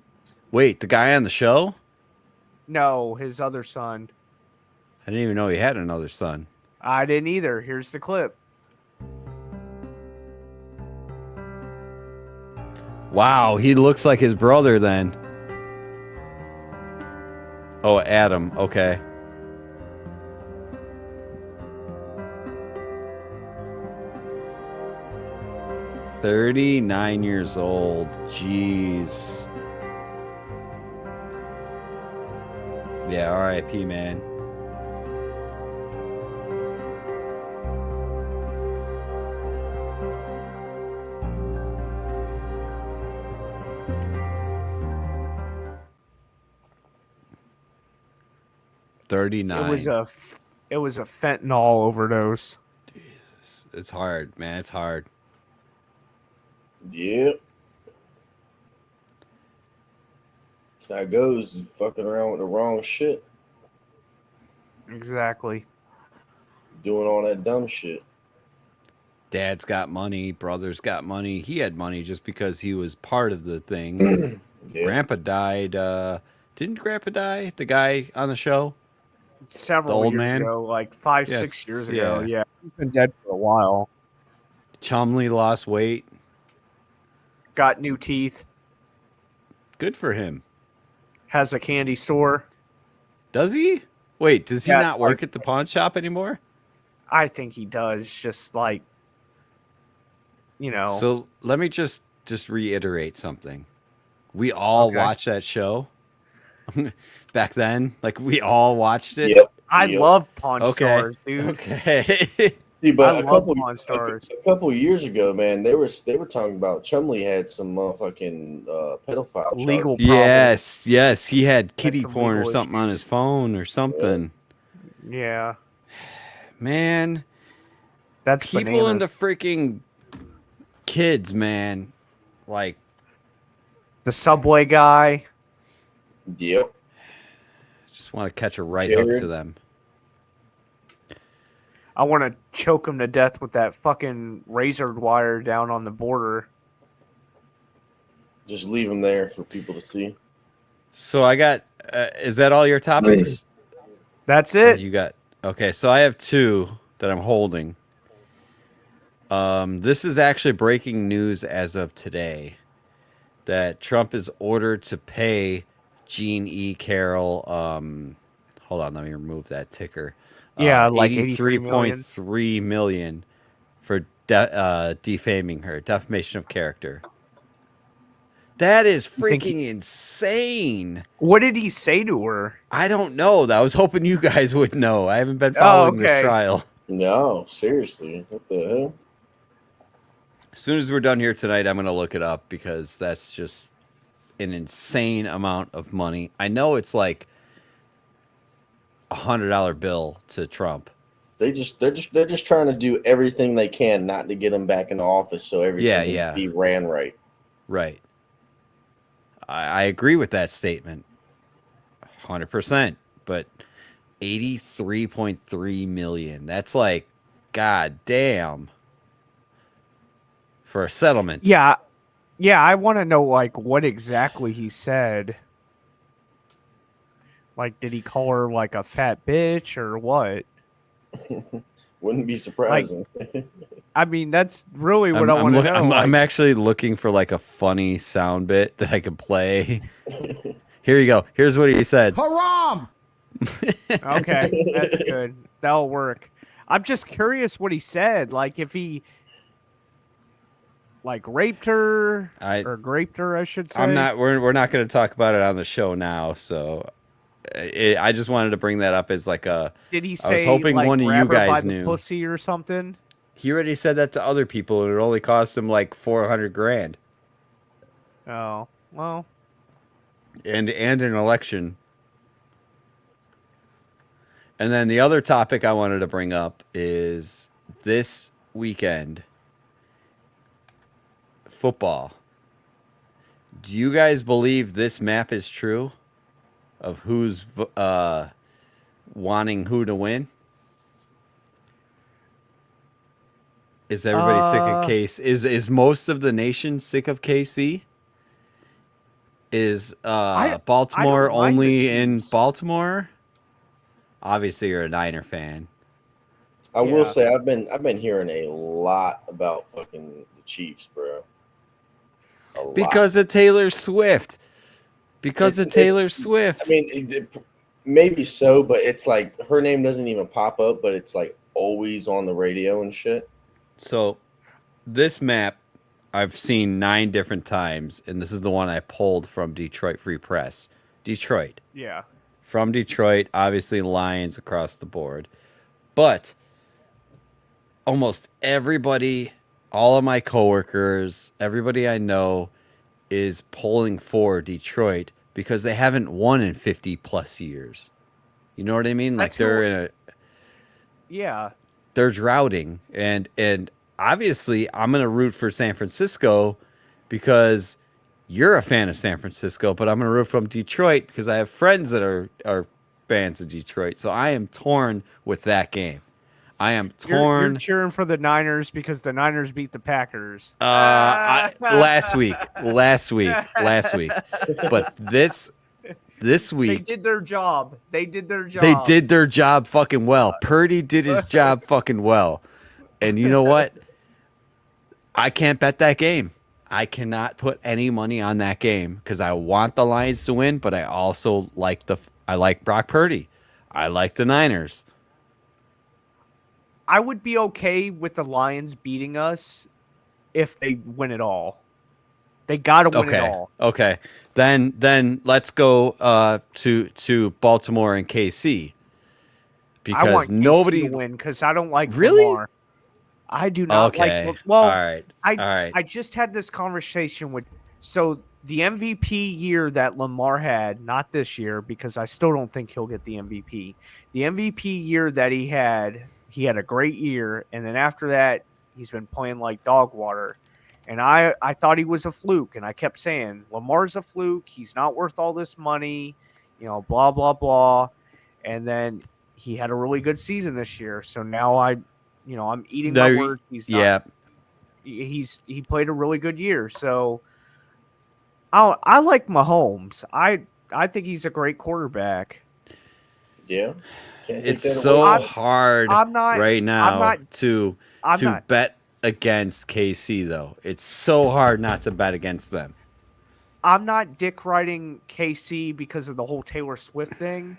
Wait, the guy on the show? No, his other son. I didn't even know he had another son. I didn't either. Here's the clip. Wow, he looks like his brother then. Oh, Adam. Okay. $39 old. Jeez. Yeah, R.I.P. man. $39. It was a fentanyl overdose. Jesus, it's hard, man. It's hard. Yep. That's how it goes. You fucking around with the wrong shit. Exactly. Doing all that dumb shit. Dad's got money. Brother's got money. He had money just because he was part of the thing. Yeah. Grandpa died. Didn't Grandpa die? The guy on the show? Several old years man? ago, like 5, Yes, 6 years ago. yeah. Yeah. He's been dead for a while. Chumley lost weight. Got new teeth. Good for him. Has a candy store. Does he? Wait, does he Yeah, not work at the pawn shop anymore? I think he does. Just like, you know. So let me just reiterate something. We all watched that show back then. Like we all watched it. Yep. I love Pawn Okay. Stars, dude. Okay. See, but I a love couple Pawn Stars. a couple years ago, man, they were talking about Chumley had some motherfucking pedophile Legal charges. Yes, yes. He had kitty some porn or legal something on his issues. phone or something. Yeah, Man, that's people bananas. into freaking kids, man. Like The Subway guy. Yep. just want to catch a right hook to them. I want to choke him to death with that fucking razor wire down on the border. Just leave them there for people to see. So I got is that all your topics? That's it. You got okay, so I have 2 that I'm holding. This is actually breaking news as of today that Trump is ordered to pay Jean E. Carroll. Hold on, let me remove that ticker. Yeah, like 83 million. $83.3 million for defaming her, defamation of character. That is freaking insane. What did he say to her? I don't know. I was hoping you guys would know. I haven't been following this trial. No, seriously. What the hell? As soon as we're done here tonight, I'm going to look it up because that's just an insane amount of money. I know it's like $100 bill to Trump. They're just trying to do everything they can not to get him back in the office so everything can be ran right. Right. I agree with that statement. 100%. But 83.3 million. That's like, god damn. For a settlement. Yeah. Yeah, I want to know like what exactly he said. Like, did he call her like a fat bitch or what? Wouldn't be surprising. I mean, that's really what I want to know. I'm actually looking for like a funny sound bit that I could play. Here you go. Here's what he said. Haram! Okay, that's good. That'll work. I'm just curious what he said. Like, if he like raped her or graped her, I should say. I'm not. We're not going to talk about it on the show now. So, I just wanted to bring that up as like a. Did he say? I was hoping like, one of grab you her by guys the knew. Pussy or something. He already said that to other people, and it only cost him like $400,000. Oh well. And an election. And then the other topic I wanted to bring up is this weekend football. Do you guys believe this map is true of who's wanting who to win? Is everybody sick of KC? Is most of the nation sick of KC? Is Baltimore only in Baltimore? Obviously, you're a Niner fan. I will say I've been hearing a lot about fucking the Chiefs, bro. Because of Taylor Swift. Because of Taylor Swift. I mean, maybe so, but it's like her name doesn't even pop up, but it's like always on the radio and shit. So this map I've seen 9 different times, and this is the one I pulled from Detroit Free Press. Detroit. Yeah. From Detroit, obviously Lions across the board. But almost everybody, all of my coworkers, everybody I know is polling for Detroit because they haven't won in 50 plus years. You know what I mean? Like they're they're droughting, and obviously I'm going to root for San Francisco because you're a fan of San Francisco, but I'm going to root from Detroit because I have friends that are fans of Detroit. So I am torn with that game. I am torn. You're cheering for the Niners because the Niners beat the Packers. Last week. But this week. They did their job. They did their job fucking well. Purdy did his job fucking well. And you know what? I can't bet that game. I cannot put any money on that game because I want the Lions to win, but I also like Brock Purdy. I like the Niners. I would be okay with the Lions beating us if they win it all. They got to win it Okay. all. Okay. Then let's go to Baltimore and KC. I want Because KC nobody to win because I don't like Really? Lamar. I do not Okay. like. Well, All right. All right. I just had this conversation with. So the MVP year that Lamar had, not this year, because I still don't think he'll get the MVP. The MVP year that he had a great year, and then after that, he's been playing like dog water. And I thought he was a fluke, and I kept saying Lamar's a fluke. He's not worth all this money, blah blah blah. And then he had a really good season this year, so now I'm eating my word. He's not. Yeah. He played a really good year, so I like Mahomes. I think he's a great quarterback. Yeah, It's so hard right now to not. bet against KC though. It's so hard not to bet against them. I'm not dick riding KC because of the whole Taylor Swift thing.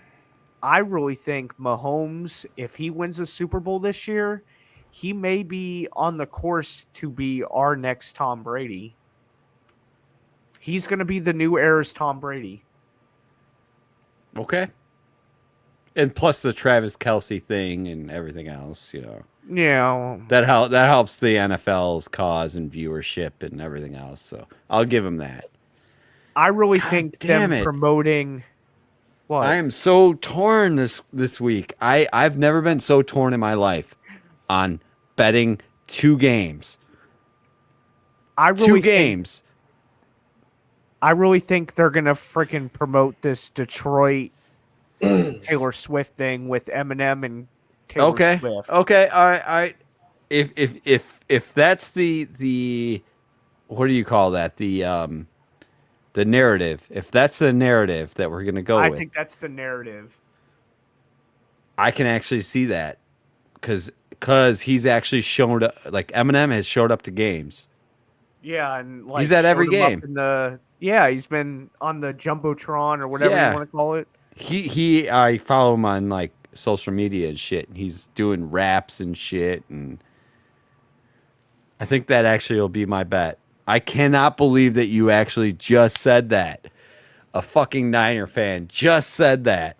I really think Mahomes, if he wins a Super Bowl this year, he may be on the course to be our next Tom Brady. He's going to be the new era's Tom Brady. Okay. And plus the Travis Kelce thing and everything else, Yeah. That helps the NFL's cause and viewership and everything else. So I'll give him that. I really think damn them it. promoting. What? I am so torn this week. I've never been so torn in my life on betting 2 games. Two games. I really think they're gonna freaking promote this Detroit Taylor Swift thing with Eminem and Taylor Swift. Okay. All right. If that's the what do you call that? The narrative. If that's the narrative that we're gonna go with, I think that's the narrative. I can actually see that because he's actually shown up. Like Eminem has showed up to games. Yeah, and like He's at every showed him up game. he's been on the Jumbotron or whatever you want to call it. I follow him on like social media and shit. And he's doing raps and shit, and I think that actually will be my bet. I cannot believe that you actually just said that. A fucking Niner fan just said that.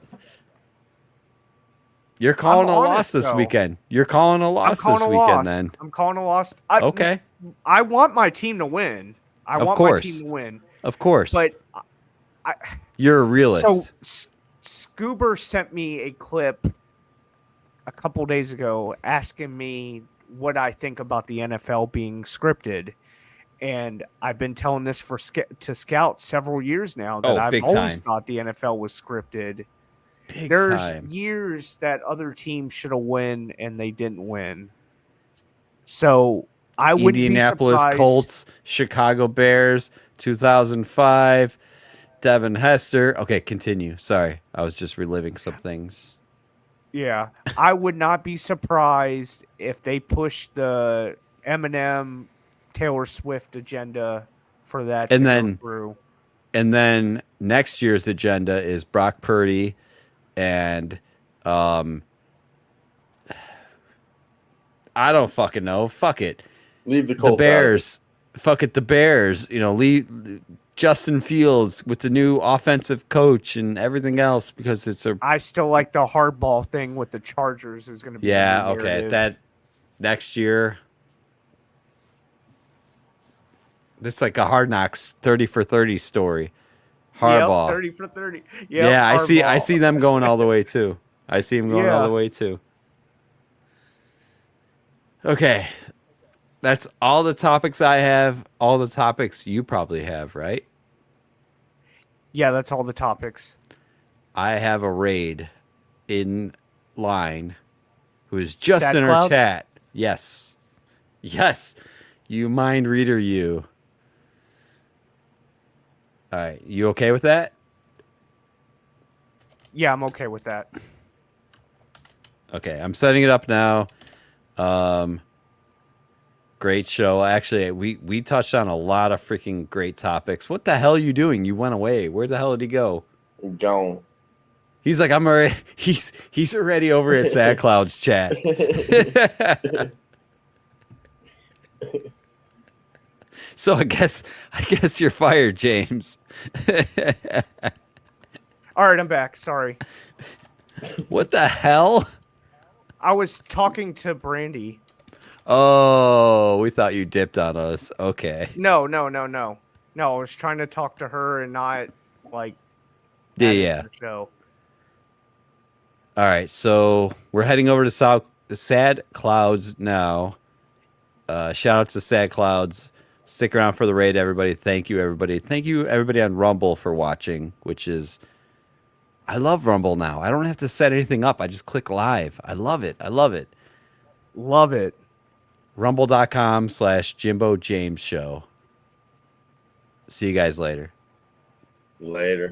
You're calling a loss this weekend. You're calling a loss this weekend, then. I'm calling a loss. Okay. I want my team to win. I want my team to win. Of course. But you're a realist. So Scoober sent me a clip a couple days ago asking me what I think about the NFL being scripted. And I've been telling this to scouts several years now that I've always thought the NFL was scripted. There's years that other teams should have won and they didn't win. So I would be Indianapolis surprised. Colts, Chicago Bears, 2005, Devin Hester. Okay, continue. Sorry, I was just reliving some things. Yeah, I would not be surprised if they push the Eminem, Taylor Swift agenda for that And to then- go through. And then next year's agenda is Brock Purdy and I don't fucking know. Fuck it. Leave the Colts The Bears. Fuck it, the Bears. Leave Justin Fields with the new offensive coach and everything else because it's a I still like the hardball thing with the Chargers is going to be the new okay. narrative. That next year. It's like a Hard Knocks 30 for 30 story. Harbaugh. Yep, 30 for 30. Yep, yeah, I Harbaugh. see them going all the way too. I see them going all the way too. Okay. That's all the topics I have, all the topics you probably have, right? Yeah, that's all the topics. I have a raid in line who is just Sad in our Clouds? chat. Yes. Yes. You mind reader, you. All right. You okay with that? Yeah, I'm okay with that. Okay. I'm setting it up now. Great show. Actually, we touched on a lot of freaking great topics. What the hell are you doing? You went away. Where the hell did he go? Gone. He's like, I'm already. He's already over at Sad Cloud's chat. So I guess you're fired, James. All right, I'm back. Sorry. What the hell? I was talking to Brandy. Oh, we thought you dipped on us. Okay. No. No, I was trying to talk to her and not like. Yeah. The show. All right, so we're heading over to Sad Clouds now. Shout out to Sad Clouds. Stick around for the raid, everybody. Thank you, everybody. Thank you, everybody on Rumble for watching, which is... I love Rumble now. I don't have to set anything up. I just click live. I love it. Love it. Rumble.com/Jimbo James Show. See you guys later. Later.